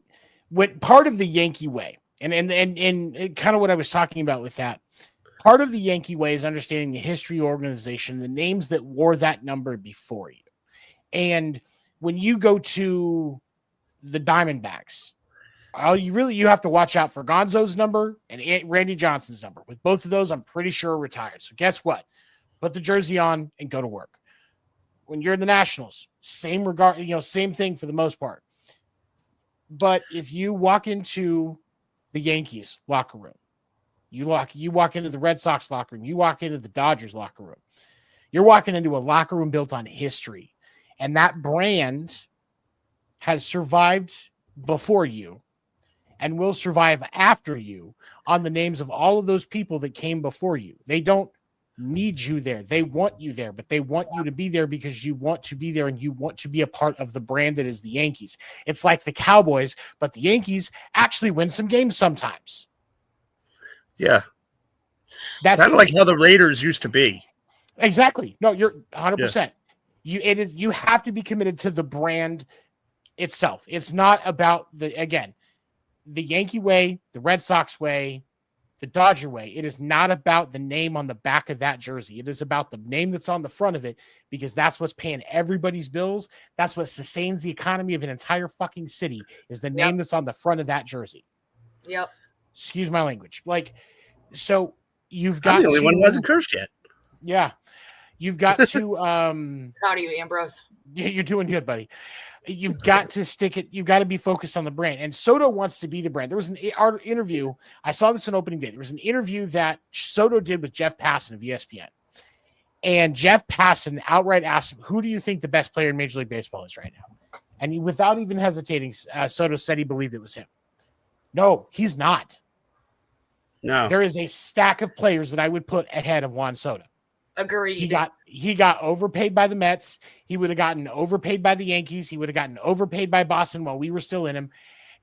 what part of the Yankee way, and kind of what I was talking about with that, part of the Yankee way is understanding the history, organization, the names that wore that number before you. And when you go to the Diamondbacks, you have to watch out for Gonzo's number and Randy Johnson's number. With both of those, I'm pretty sure are retired. So guess what? Put the jersey on and go to work. When you're in the Nationals, same thing for the most part. But if you walk into the Yankees locker room, you walk into the Red Sox locker room, you walk into the Dodgers locker room, you're walking into a locker room built on history. And that brand has survived before you and will survive after you on the names of all of those people that came before you. They don't need you there. They want you there, but they want you to be there because you want to be there and you want to be a part of the brand that is the Yankees. It's like the Cowboys, but the Yankees actually win some games sometimes. Yeah. That's kind of like how the Raiders used to be. Exactly. No, you're 100%. Yeah. You have to be committed to the brand itself. It's not about the Yankee way, the Red Sox way, the Dodger way. It is not about the name on the back of that jersey. It is about the name that's on the front of it because that's what's paying everybody's bills. That's what sustains the economy of an entire fucking city is the name that's on the front of that jersey. Yep. Excuse my language. So you've got I'm the only one who hasn't cursed yet. Yeah. You've got to proud of you, Ambrose. You're doing good, buddy. You've got to stick it. You've got to be focused on the brand. And Soto wants to be the brand. There was an interview. I saw this on opening day. There was an interview that Soto did with Jeff Passan of ESPN. And Jeff Passan outright asked him, who do you think the best player in Major League Baseball is right now? And he, without even hesitating, Soto said he believed it was him. No, he's not. No. There is a stack of players that I would put ahead of Juan Soto. Agreed. He got overpaid by the Mets. He would have gotten overpaid by the Yankees. He would have gotten overpaid by Boston while we were still in him.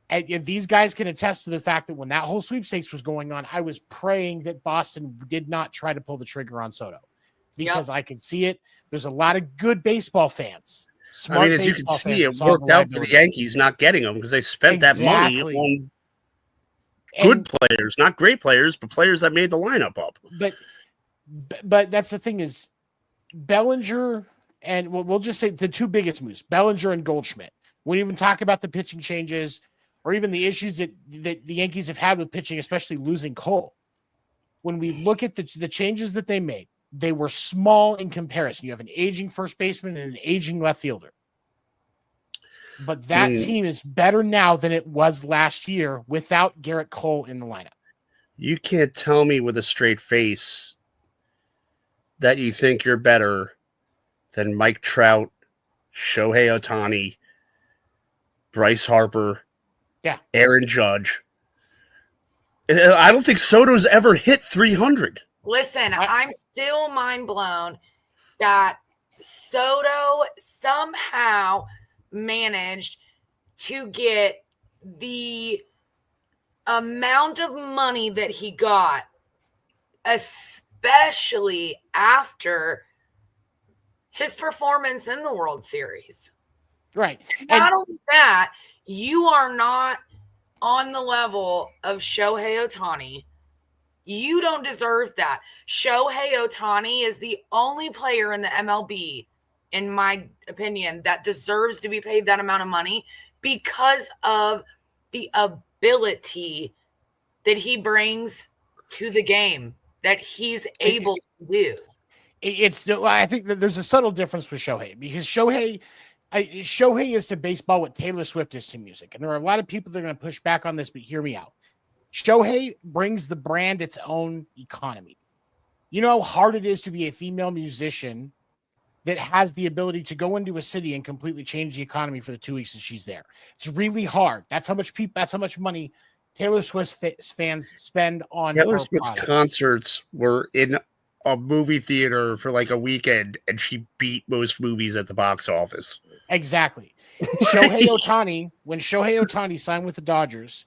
And if these guys can attest to the fact that when that whole sweepstakes was going on, I was praying that Boston did not try to pull the trigger on Soto because I could see it. There's a lot of good baseball fans. Smart as you can see, it worked out for the Yankees not getting them because they spent that money on good players, not great players, but players that made the lineup up. But that's the thing is Bellinger and we'll just say the two biggest moves, Bellinger and Goldschmidt. We didn't even talk about the pitching changes or even the issues that the Yankees have had with pitching, especially losing Cole. When we look at the changes that they made, they were small in comparison. You have an aging first baseman and an aging left fielder. But that team is better now than it was last year without Garrett Cole in the lineup. You can't tell me with a straight face that you think you're better than Mike Trout, Shohei Ohtani, Bryce Harper, Aaron Judge. I don't think Soto's ever hit 300. Listen, I'm still mind blown that Soto somehow managed to get the amount of money that he got, especially after his performance in the World Series. Right. Not only that, you are not on the level of Shohei Ohtani. You don't deserve that. Shohei Ohtani is the only player in the MLB, in my opinion, that deserves to be paid that amount of money because of the ability that he brings to the game, that he's able to do. I think that there's a subtle difference with Shohei, because Shohei is to baseball what Taylor Swift is to music. And there are a lot of people that are going to push back on this, but hear me out. Shohei brings the brand its own economy. You know how hard it is to be a female musician that has the ability to go into a city and completely change the economy for the 2 weeks that she's there. It's really hard. That's how much money Taylor Swift fans spend on Taylor Swift's concerts were in a movie theater for like a weekend, and she beat most movies at the box office. Exactly. Shohei Ohtani, when Shohei Ohtani signed with the Dodgers,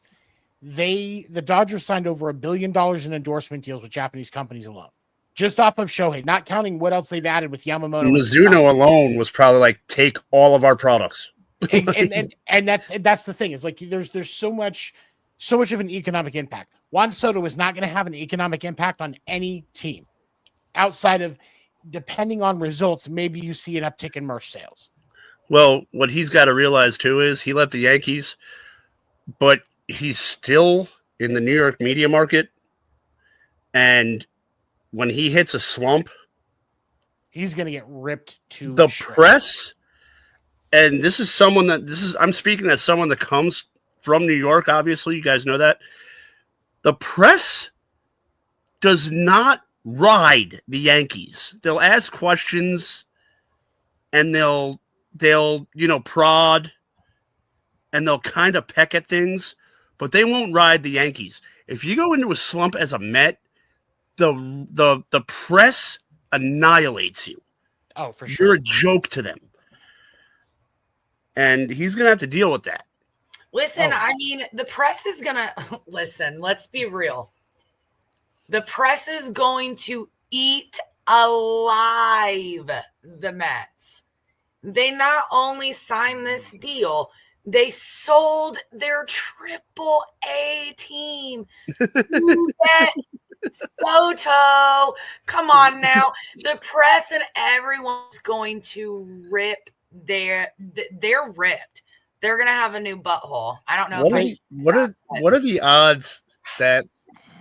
the Dodgers signed over $1 billion in endorsement deals with Japanese companies alone, just off of Shohei, not counting what else they've added with Yamamoto. Mizuno alone was probably like, take all of our products. and that's the thing, is like there's so much of an economic impact. Juan Soto is not going to have an economic impact on any team outside of, depending on results, maybe you see an uptick in merch sales. Well, what he's got to realize too is he left the Yankees, but he's still in the New York media market. And when he hits a slump, he's going to get ripped to the press. And I'm speaking as someone that comes from New York. Obviously, you guys know that the press does not ride the Yankees. They'll ask questions and they'll prod and they'll kind of peck at things, but they won't ride the Yankees. If you go into a slump as a Met, the press annihilates you. Oh, for sure. You're a joke to them. And he's going to have to deal with that. Listen, I mean, the press is going to listen, let's be real. The press is going to eat alive the Mets. They not only signed this deal, they sold their AAA team. You get Soto. Come on now. The press and everyone's going to rip they're ripped. They're going to have a new butthole. I don't know. What are the odds that,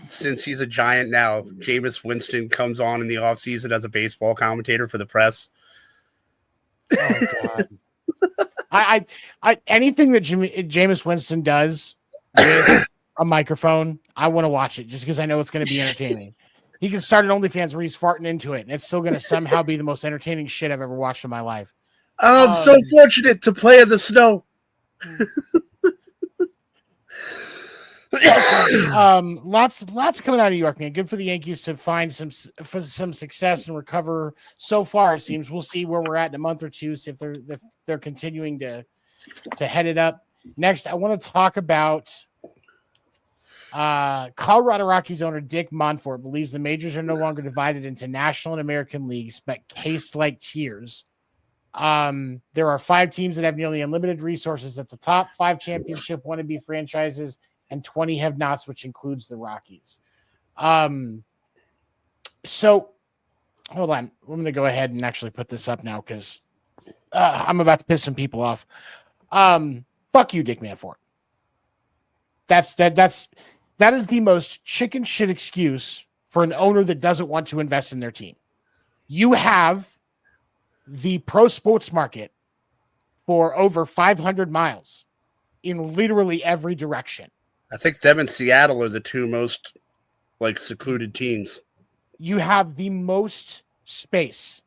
since he's a Giant now, Jameis Winston comes on in the offseason as a baseball commentator for the press? Oh, God. I anything that Jameis Winston does with a microphone, I want to watch it just because I know it's going to be entertaining. He can start an OnlyFans where he's farting into it, and it's still going to somehow be the most entertaining shit I've ever watched in my life. I'm so fortunate to play in the snow. Lots coming out of New York, man. Good for the Yankees to find some success and recover. So far, it seems. We'll see where we're at in a month or two. See if they're continuing to head it up. Next, I want to talk about Colorado Rockies owner Dick Monfort believes the majors are no longer divided into National and American leagues, but case-like tiers. There are 5 teams that have nearly unlimited resources at the top, 5 championship wannabe franchises, and 20 have-nots, which includes the Rockies. So, hold on. I'm going to go ahead and actually put this up now because I'm about to piss some people off. Fuck you, Dick Manfort. That is the most chicken shit excuse for an owner that doesn't want to invest in their team. You have the pro sports market for over 500 miles in literally every direction. I think them and Seattle are the two most secluded teams. You have the most space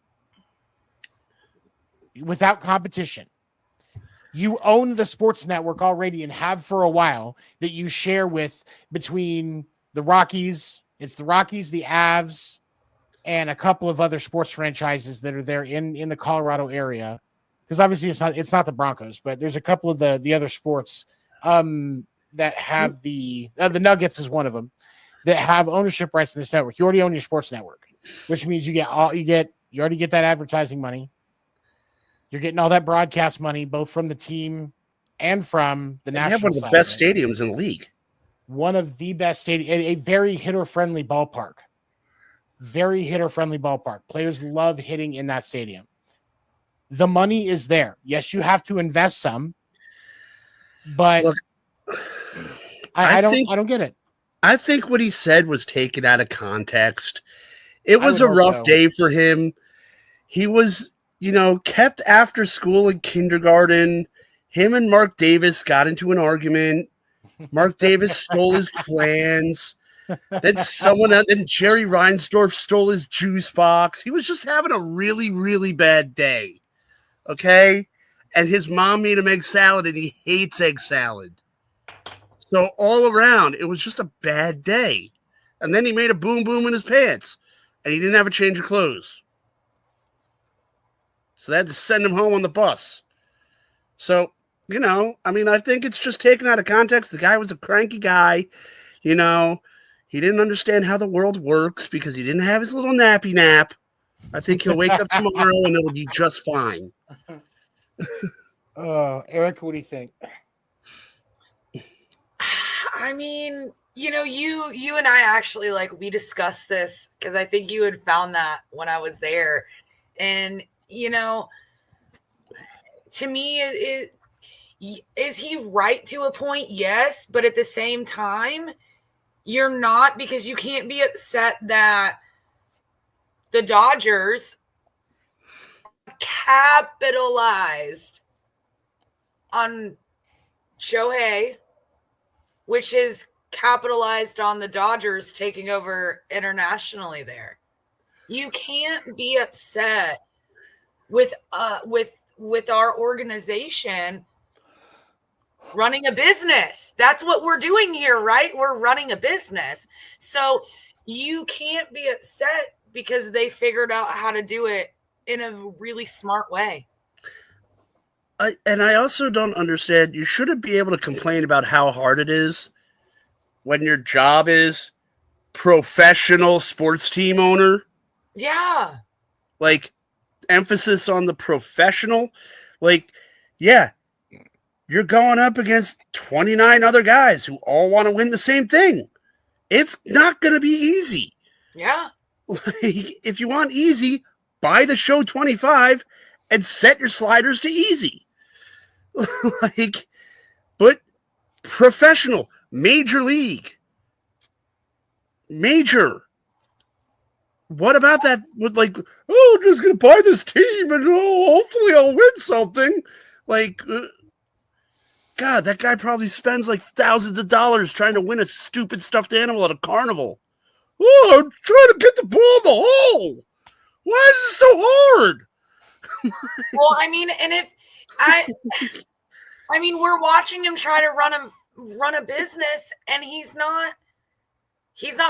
without competition. You own the sports network already and have for a while that you share with between the Rockies. It's the Rockies, the Avs, and a couple of other sports franchises that are there in the Colorado area. Because obviously it's not the Broncos, but there's a couple of the other sports that have the Nuggets is one of them that have ownership rights in this network. You already own your sports network, which means you already get that advertising money. You're getting all that broadcast money, both from the team and from the national. They have one of the best stadiums in the league. One of the best stadiums, a very hitter-friendly ballpark. Very hitter-friendly ballpark. Players love hitting in that stadium. The money is there. Yes, you have to invest some, but look, I don't get it. I think what he said was taken out of context. It was a rough day for him. He was, kept after school in kindergarten. Him and Mark Davis got into an argument. Mark Davis stole his crayons. Then Jerry Reinsdorf stole his juice box. He was just having a really, really bad day. Okay? And his mom made him egg salad, and he hates egg salad. So all around, it was just a bad day. And then he made a boom boom in his pants, and he didn't have a change of clothes. So they had to send him home on the bus. So, I think it's just taken out of context. The guy was a cranky guy. He didn't understand how the world works because he didn't have his little nappy nap. I think he'll wake up tomorrow and it'll be just fine. Erika, what do you think? I mean, you and I actually we discussed this because I think you had found that when I was there. And, to me, is he right to a point? Yes. But at the same time, you're not, because you can't be upset that the Dodgers capitalized on Shohei, which is capitalized on the Dodgers taking over internationally there. You can't be upset with our organization running a business. That's what we're doing here, right? We're running a business. So you can't be upset because they figured out how to do it in a really smart way. I also don't understand. You shouldn't be able to complain about how hard it is when your job is professional sports team owner. Yeah. Emphasis on the professional. Yeah, you're going up against 29 other guys who all want to win the same thing. It's not going to be easy. Yeah. If you want easy, buy the show 25 and set your sliders to easy. But professional, major league, major. What about that with I'm just going to buy this team and hopefully I'll win something. God, that guy probably spends thousands of dollars trying to win a stupid stuffed animal at a carnival. Oh, I'm trying to get the ball in the hole. Why is it so hard? Well, we're watching him try to run a business, and he's not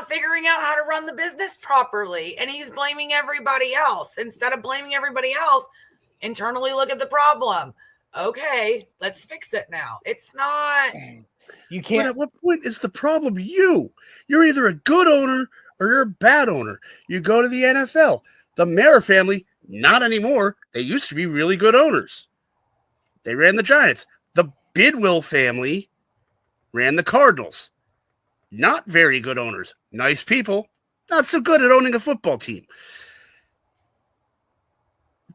figuring out how to run the business properly, and he's blaming everybody else. Instead of blaming everybody else, internally look at the problem. Okay, let's fix it now. It's not. You can't. But at what point is the problem you? You're either a good owner or you're a bad owner. You go to the NFL. The Mara family, not anymore. They used to be really good owners. They ran the Giants. The Bidwill family ran the Cardinals. Not very good owners. Nice people. Not so good at owning a football team.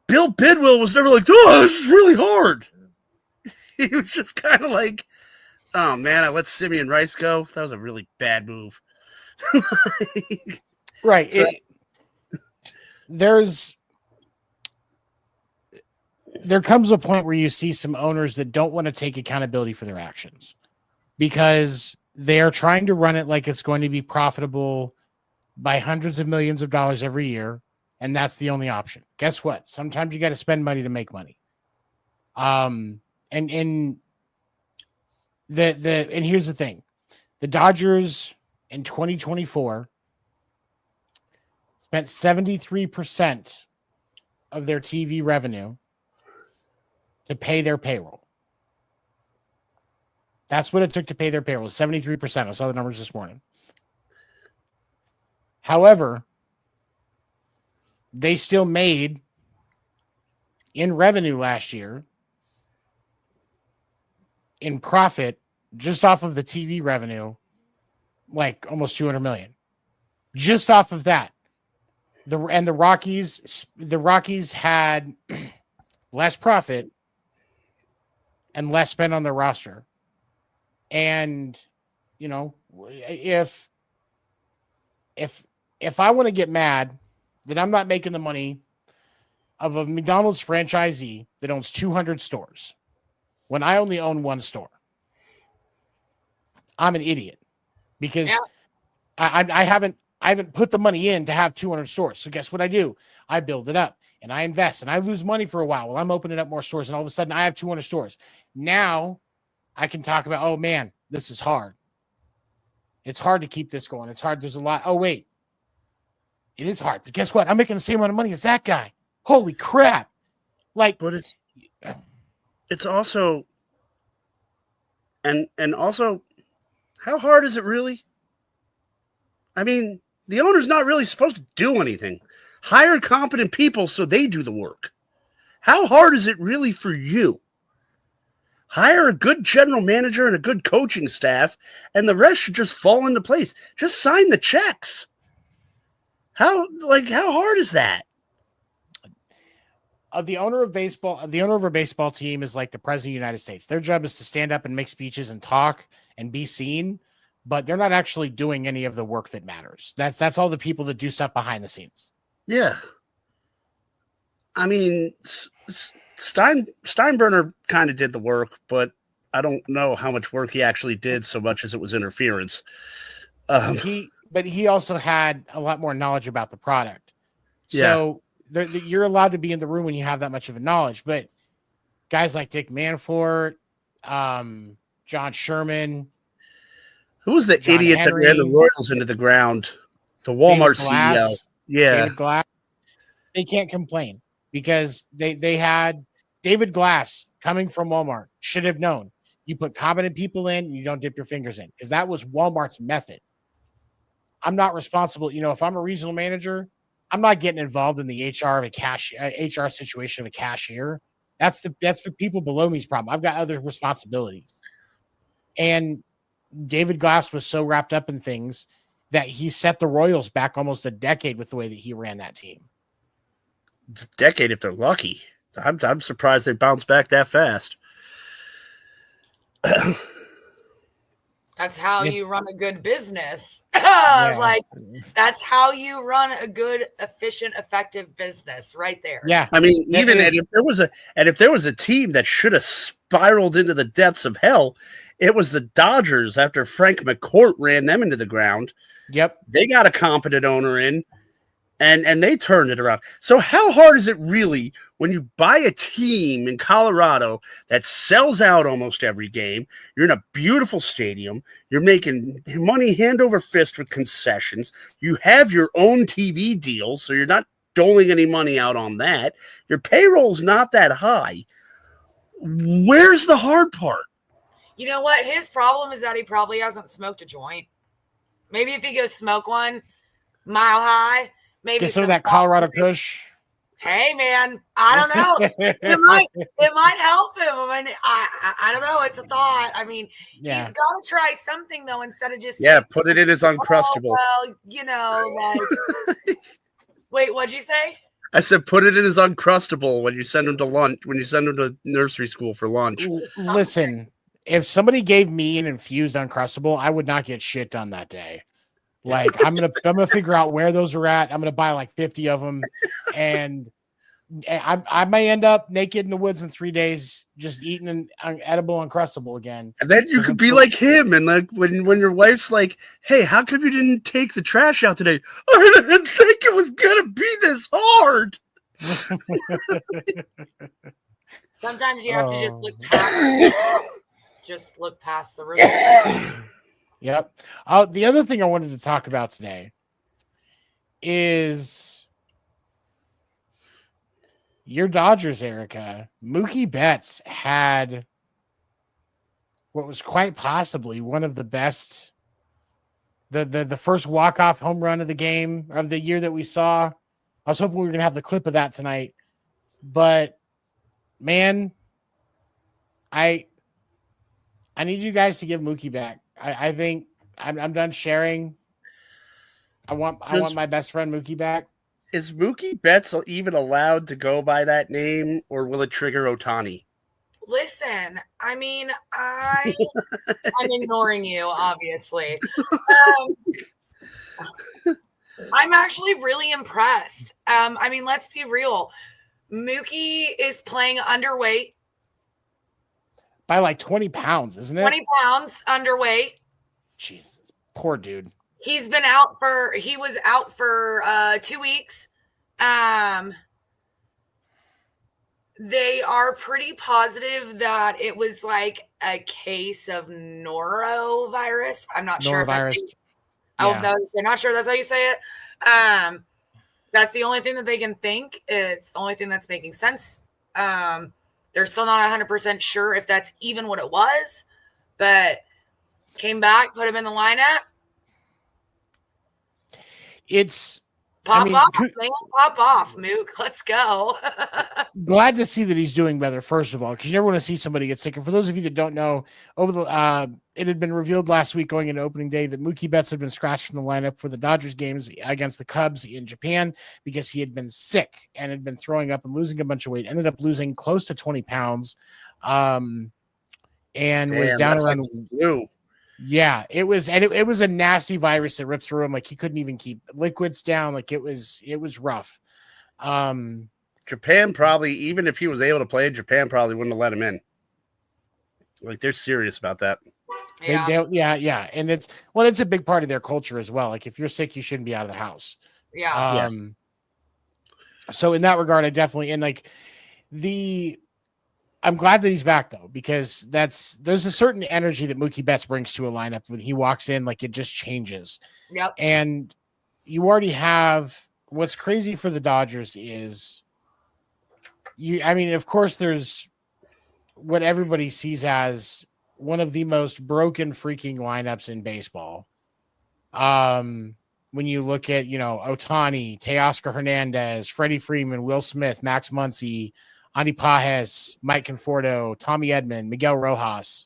Bill Bidwill was never this is really hard. He was just kind of oh, man, I let Simeon Rice go. That was a really bad move. Right. So, there comes a point where you see some owners that don't want to take accountability for their actions because they are trying to run it like it's going to be profitable by hundreds of millions of dollars every year. And that's the only option. Guess what? Sometimes you got to spend money to make money. And here's the thing. The Dodgers in 2024 spent 73% of their TV revenue to pay their payroll. That's what it took to pay their payroll, 73%. I saw the numbers this morning. However, they still made in revenue last year, in profit, just off of the TV revenue, like almost $200 million. Just off of that. The Rockies had less profit and less spent on their roster. And, you know, if I want to get mad that I'm not making the money of a McDonald's franchisee that owns 200 stores when I only own one store, I'm an idiot because I haven't put the money in to have 200 stores. So guess what I do? I build it up and I invest and I lose money for a while I'm opening up more stores. And all of a sudden I have 200 stores. Now I can talk about, oh man, this is hard. It's hard to keep this going. It's hard. There's a lot. Oh, wait. It is hard. But guess what? I'm making the same amount of money as that guy. Holy crap. Like, but it's also, and also, how hard is it really? I mean, the owner's not really supposed to do anything. Hire competent people so they do the work. How hard is it really for you? Hire a good general manager and a good coaching staff, and the rest should just fall into place. Just sign the checks. How hard is that? The owner of a baseball team is like the president of the United States. Their job is to stand up and make speeches and talk and be seen, but they're not actually doing any of the work that matters. That's all the people that do stuff behind the scenes. Yeah. I mean, Steinbrenner kind of did the work, but I don't know how much work he actually did so much as it was interference. But he also had a lot more knowledge about the product. So you're allowed to be in the room when you have that much of a knowledge. But guys like Dick Manafort, John Sherman. Who was the idiot that ran the Royals into the ground? The Walmart CEO. Yeah. David Glass. They can't complain because they had David Glass coming from Walmart. Should have known. You put competent people in, you don't dip your fingers in because that was Walmart's method. I'm not responsible. You know, if I'm a regional manager, I'm not getting involved in the HR situation of a cashier. That's the people below me's problem. I've got other responsibilities. And David Glass was so wrapped up in things that he set the Royals back almost a decade with the way that he ran that team. Decade if they're lucky. I'm surprised they bounced back that fast. That's how you run a good business. Like that's how you run a good, efficient, effective business right there. Yeah. I mean, if there was a team that should have spiraled into the depths of hell, it was the Dodgers after Frank McCourt ran them into the ground. Yep. They got a competent owner in. And they turned it around. So how hard is it really when you buy a team in Colorado that sells out almost every game? You're in a beautiful stadium. You're making money hand over fist with concessions. You have your own TV deal, so you're not doling any money out on that. Your payroll's not that high. Where's the hard part? You know what? His problem is that he probably hasn't smoked a joint. Maybe if he goes smoke one mile high, maybe get some of that Colorado Kush. Hey man, I don't know. it might help him. I mean, I don't know. It's a thought. I mean, he's got to try something though instead of just put it in his Uncrustable. Oh, well, you know, like wait, what'd you say? I said put it in his Uncrustable when you send him to lunch, when you send him to nursery school for lunch. Listen, if somebody gave me an infused Uncrustable, I would not get shit done that day. Like I'm gonna figure out where those are at. I'm gonna buy like 50 of them, and I may end up naked in the woods in 3 days, just eating an edible Uncrustable again. And then you could be like him, and like when your wife's like, "Hey, how come you didn't take the trash out today?" I didn't think it was gonna be this hard. Sometimes you have to just look past the result. Yep. The other thing I wanted to talk about today is your Dodgers, Erika. Mookie Betts had what was quite possibly one of the best, the first walk-off home run of the game of the year that we saw. I was hoping we were going to have the clip of that tonight, but man, I need you guys to give Mookie back. I think I'm done sharing. I want my best friend Mookie back. Is Mookie Betts even allowed to go by that name, or will it trigger Ohtani? Listen, I mean, I'm ignoring you, obviously. I'm actually really impressed. I mean, let's be real. Mookie is playing underweight. By like 20 pounds, isn't it? 20 pounds underweight. Jesus, poor dude. He was out for 2 weeks. They are pretty positive that it was like a case of norovirus. I'm not sure if that's they're not sure that's how you say it. That's the only thing that they can think. It's the only thing that's making sense. They're still not 100% sure if that's even what it was, but came back, put him in the lineup. It's pop off, Mook. Let's go. Glad to see that he's doing better, first of all, because you never want to see somebody get sick. And for those of you that don't know, it had been revealed last week going into opening day that Mookie Betts had been scratched from the lineup for the Dodgers games against the Cubs in Japan because he had been sick and had been throwing up and losing a bunch of weight. Ended up losing close to 20 pounds, and was down around. Like yeah, it was a nasty virus that ripped through him. Like he couldn't even keep liquids down. Like it was rough. Japan probably, even if he was able to play, Japan probably wouldn't have let him in. Like they're serious about that. Yeah. And it's a big part of their culture as well. Like if you're sick, you shouldn't be out of the house. Yeah. So in that regard, I definitely, and like I'm glad that he's back though, because there's a certain energy that Mookie Betts brings to a lineup when he walks in, like it just changes. Yep. And you already have, what's crazy for the Dodgers is of course there's what everybody sees as one of the most broken freaking lineups in baseball. When you look at, Ohtani, Teoscar Hernandez, Freddie Freeman, Will Smith, Max Muncy, Andy Pajes, Mike Conforto, Tommy Edman, Miguel Rojas.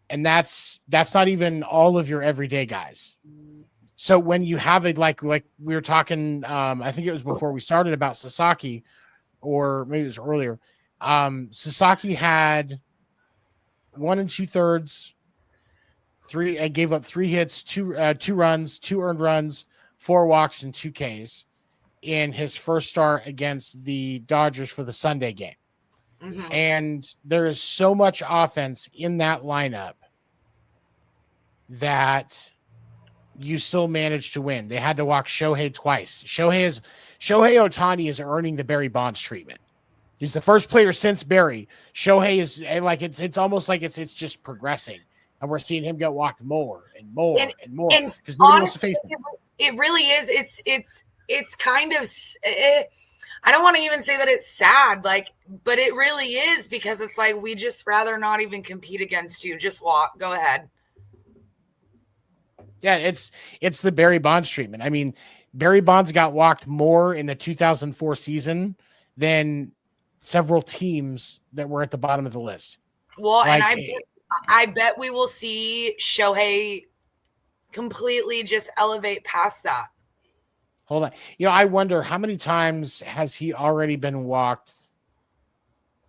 And that's not even all of your everyday guys. So when you have it, like we were talking, I think it was before we started about Sasaki, or maybe it was earlier. Sasaki had 1 2/3, gave up 3 hits, 2 runs, 2 earned runs, 4 walks, and 2 Ks in his first start against the Dodgers for the Sunday game. Mm-hmm. And there is so much offense in that lineup that you still managed to win. They had to walk Shohei twice. Shohei Ohtani is earning the Barry Bonds treatment. He's the first player since Barry. Shohei is like, it's almost like it's just progressing. And we're seeing him get walked more and more and more. Because honestly, it really is. It's kind of, I don't want to even say that it's sad, but it really is, because it's like, we just rather not even compete against you. Just walk, go ahead. Yeah, it's the Barry Bonds treatment. I mean, Barry Bonds got walked more in the 2004 season than several teams that were at the bottom of the list. Well, and I bet we will see Shohei completely just elevate past that. Hold on. I wonder how many times has he already been walked?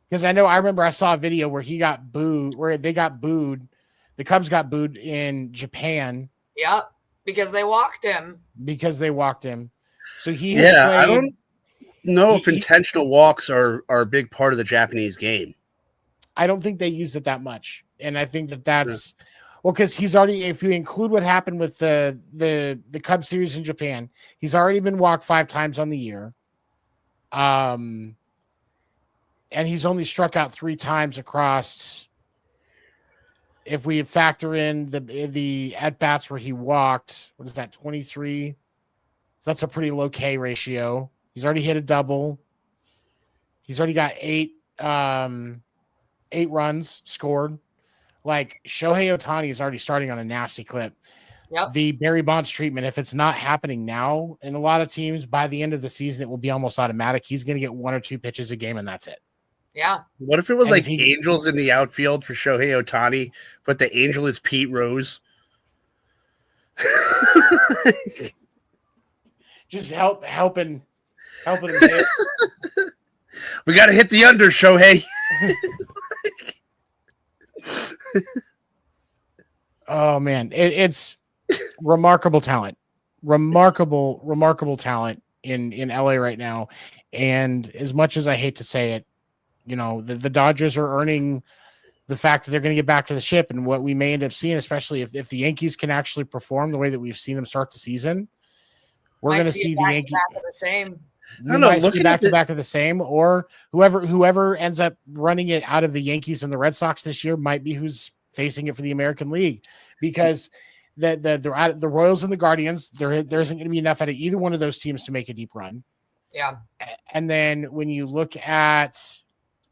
Because I remember I saw a video where he got booed, where they got booed. The Cubs got booed in Japan. Yep. Because they walked him. So he has played, I don't know if intentional walks are a big part of the Japanese game. I don't think they use it that much. And I think that's well, because he's already, if you include what happened with the Cubs series in Japan, he's already been walked 5 times on the year. And he's only struck out 3 times across. If we factor in the at bats where he walked, what is that, 23? So that's a pretty low K ratio. He's already hit a double. He's already got 8 runs scored. Like, Shohei Ohtani is already starting on a nasty clip. Yep. The Barry Bonds treatment, if it's not happening now in a lot of teams, by the end of the season, it will be almost automatic. He's going to get 1 or 2 pitches a game, and that's it. Yeah. What if it was Angels in the outfield for Shohei Ohtani, but the Angel is Pete Rose? Just helping him hit. We got to hit the under, Shohei. Oh man, it's remarkable talent in LA right now. And as much as I hate to say it, you know, the Dodgers are earning the fact that they're going to get back to the ship. And what we may end up seeing, especially if the Yankees can actually perform the way that we've seen them start the season, we're going to see the Yankees back the same. We might see back to back of the same, or whoever ends up running it out of the Yankees and the Red Sox this year might be who's facing it for the American League, because the Royals and the Guardians, there isn't going to be enough out of either one of those teams to make a deep run. Yeah. And then when you look at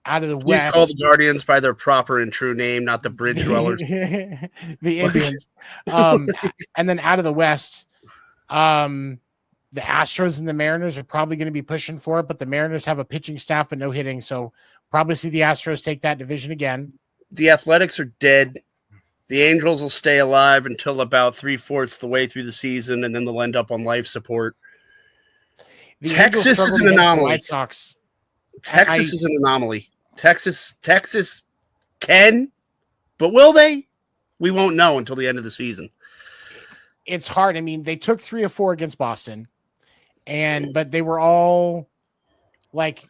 out of the West, please call the Guardians by their proper and true name, not the Bridge Dwellers. The Indians. And then out of the West, the Astros and the Mariners are probably going to be pushing for it, but the Mariners have a pitching staff but no hitting, so probably see the Astros take that division again. The Athletics are dead. The Angels will stay alive until about 3/4 the way through the season, and then they'll end up on life support. Texas is an anomaly. White Sox. Texas is an anomaly. Texas can, but will they? We won't know until the end of the season. It's hard. I mean, they took 3 of 4 against Boston, but they were all like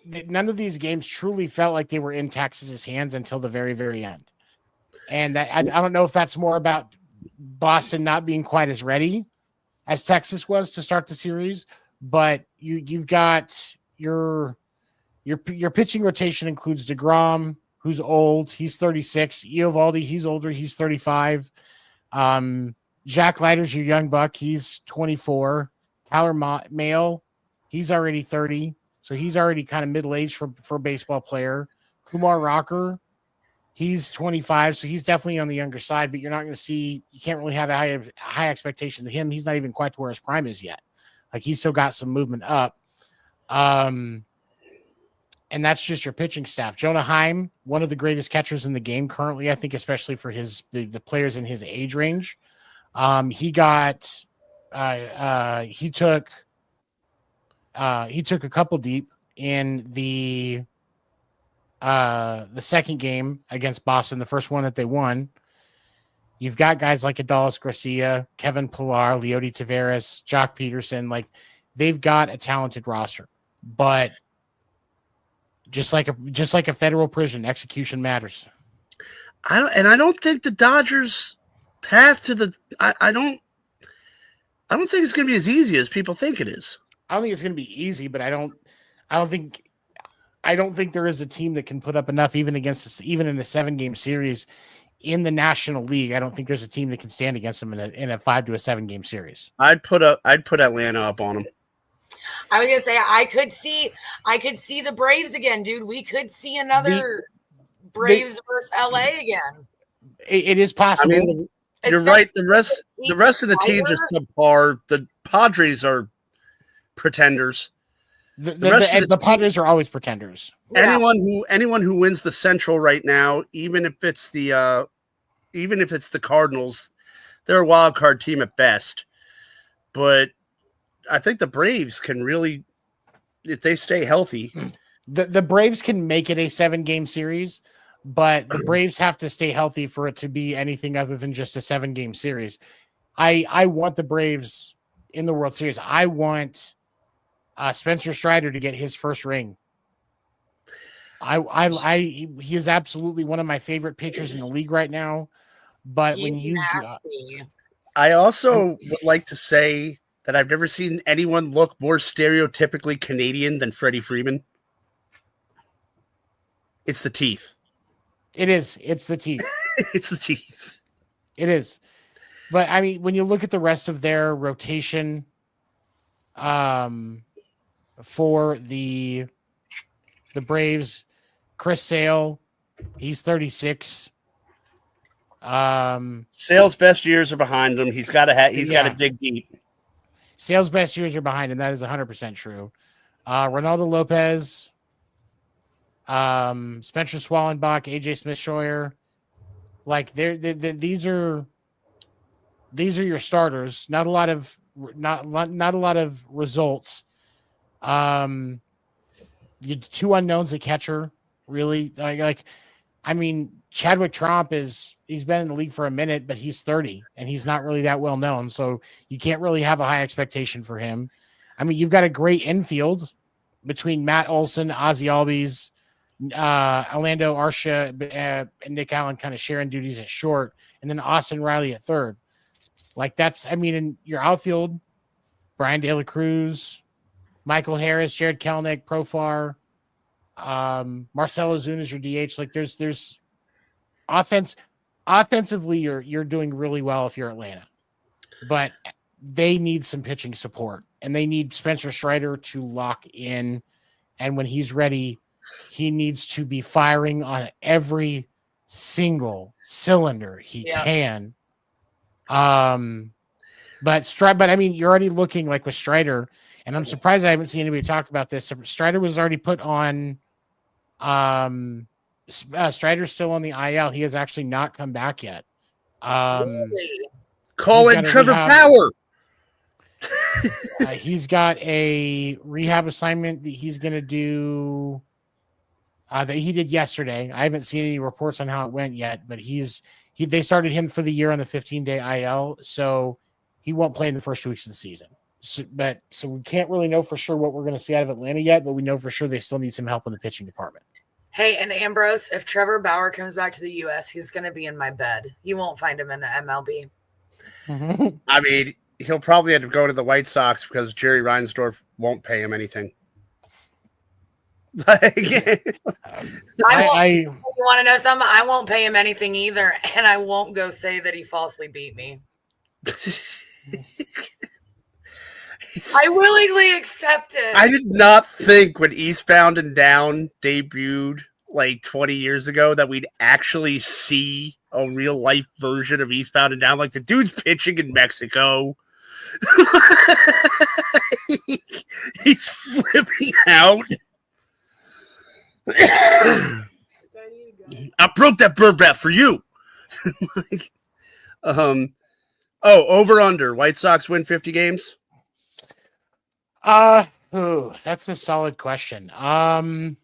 none of these games truly felt like they were in Texas's hands until the very, very end. And I don't know if that's more about Boston not being quite as ready as Texas was to start the series, but you've got your pitching rotation includes DeGrom, who's old. He's 36. Eovaldi, he's older. He's 35. Jack Leiter's your young buck. He's 24. Tyler Mahle, he's already 30. So he's already kind of middle-aged for a baseball player. Kumar Rocker, he's 25. So he's definitely on the younger side, but you're not going to see, you can't really have a high expectation to him. He's not even quite to where his prime is yet. Like, he's still got some movement up. And that's just your pitching staff. Jonah Heim, one of the greatest catchers in the game currently, I think, especially for the players in his age range. He took a couple deep in the second game against Boston, the first one that they won. You've got guys like Adolis Garcia, Kevin Pillar, Leody Taveras, Jock Peterson. Like, they've got a talented roster, but just like a federal prison, execution matters. I don't think the Dodgers' path to the I don't think it's going to be as easy as people think it is. I don't think it's going to be easy, but I don't think there is a team that can put up enough even in a 7-game series in the National League. I don't think there's a team that can stand against them in a 5 to a 7-game series. I'd put Atlanta up on them. I was gonna say I could see the Braves again, dude. We could see another Braves versus LA again. It is possible. I mean, you're right. The rest of the teams are subpar. The Padres are pretenders. The Padres are always pretenders. Yeah. Anyone who wins the Central right now, even if it's the Cardinals, they're a wild card team at best. But I think the Braves can really, if they stay healthy, the Braves can make it a 7-game series, but the Braves have to stay healthy for it to be anything other than just a 7-game series. I want the Braves in the World Series. I want Spencer Strider to get his first ring. He is absolutely one of my favorite pitchers in the league right now. But when you, I also would like to say that I've never seen anyone look more stereotypically Canadian than Freddie Freeman. It's the teeth. It is. It's the teeth. It's the teeth. It is. But I mean, when you look at the rest of their rotation, for the Braves, Chris Sale, he's 36. Sale's best years are behind him. He's got to dig deep. Sale's best years are behind him. That is 100% true. Ronaldo Lopez, Spencer Swallenbach, AJ Smith-Scheuer, like these are your starters. Not a lot of results. You two unknowns at catcher, really. I mean, Chadwick Tromp he's been in the league for a minute, but he's 30 and he's not really that well known. So you can't really have a high expectation for him. I mean, you've got a great infield between Matt Olson, Ozzie Albies, Orlando Arcia, and Nick Allen kind of sharing duties at short, and then Austin Riley at third. Like in your outfield, Brian De La Cruz, Michael Harris, Jared Kelenic, Profar, Marcelo Zuna is your DH. Like there's offensively, you're doing really well if you're Atlanta, but they need some pitching support and they need Spencer Strider to lock in. And when he's ready, he needs to be firing on every single cylinder he can. But I mean, you're already looking like with Strider, and I'm surprised I haven't seen anybody talk about this. Strider was already put on. Strider's still on the IL. He has actually not come back yet. Really? Call in Trevor Bauer. He's got a rehab assignment that he's going to do. That he did yesterday. I haven't seen any reports on how it went yet, but they started him for the year on the 15-day IL, so he won't play in the first 2 weeks of the season. So we can't really know for sure what we're going to see out of Atlanta yet, but we know for sure they still need some help in the pitching department. Hey, and Ambrose, if Trevor Bauer comes back to the U.S., he's going to be in my bed. You won't find him in the MLB. I mean, he'll probably have to go to the White Sox because Jerry Reinsdorf won't pay him anything. You want to know something? I won't pay him anything either, and I won't go say that he falsely beat me. I willingly accept it. I did not think when Eastbound and Down debuted like 20 years ago that we'd actually see a real life version of Eastbound and Down. Like the dude's pitching in Mexico. He's flipping out. I broke that bird bat for you. Over under. White Sox win 50 games. That's a solid question. I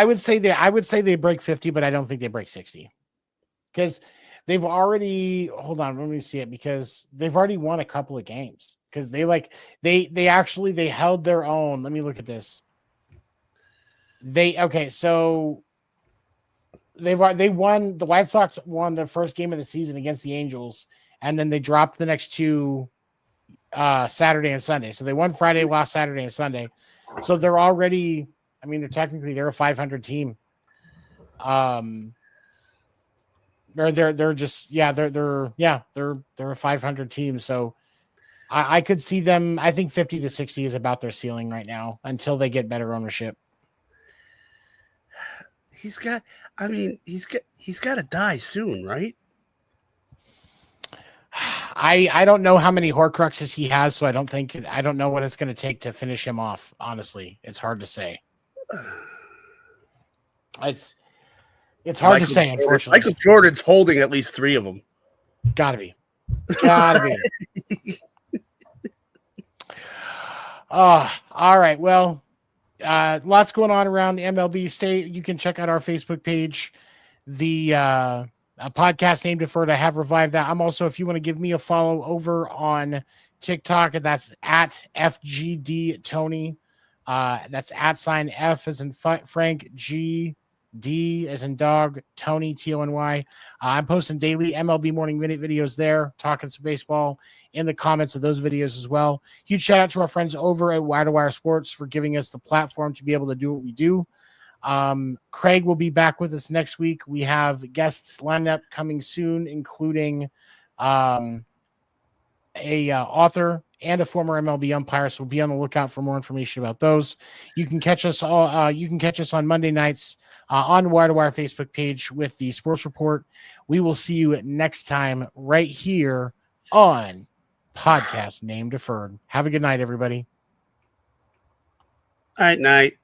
would say they break 50, but I don't think they break 60. Because they've already hold on, let me see it, because they've already won a couple of games. Because they held their own. Let me look at this. So they won. The White Sox won their first game of the season against the Angels, and then they dropped the next two Saturday and Sunday. So they won Friday, lost Saturday and Sunday. So they're already. I mean, they're a 500 team. They're a 500 team. So I could see them. I think 50 to 60 is about their ceiling right now until they get better ownership. He's got to die soon, right? I don't know how many Horcruxes he has, so I don't know what it's going to take to finish him off. Honestly, it's hard to say. It's hard to say, unfortunately. Michael Jordan's holding at least 3 of them. Gotta be. All right. Well, lots going on around the MLB. You can check out our Facebook page. The a podcast named Deferred. I have revived that. I'm also, if you want to give me a follow over on TikTok, that's at FGD Tony. That's @ F as in Frank, G D as in dog, Tony, TONY. I'm posting daily MLB Morning Minute videos there, talking some baseball in the comments of those videos as well. Huge shout out to our friends over at Wire to Wire Sports for giving us the platform to be able to do what we do. Craig will be back with us next week. We have guests lined up coming soon, including a author and a former MLB umpire. So be on the lookout for more information about those. You can catch us on Monday nights on Wire to Wire Facebook page with the Sports Report. We will see you next time right here on Podcast Name Deferred. Have a good night, everybody. All right, night.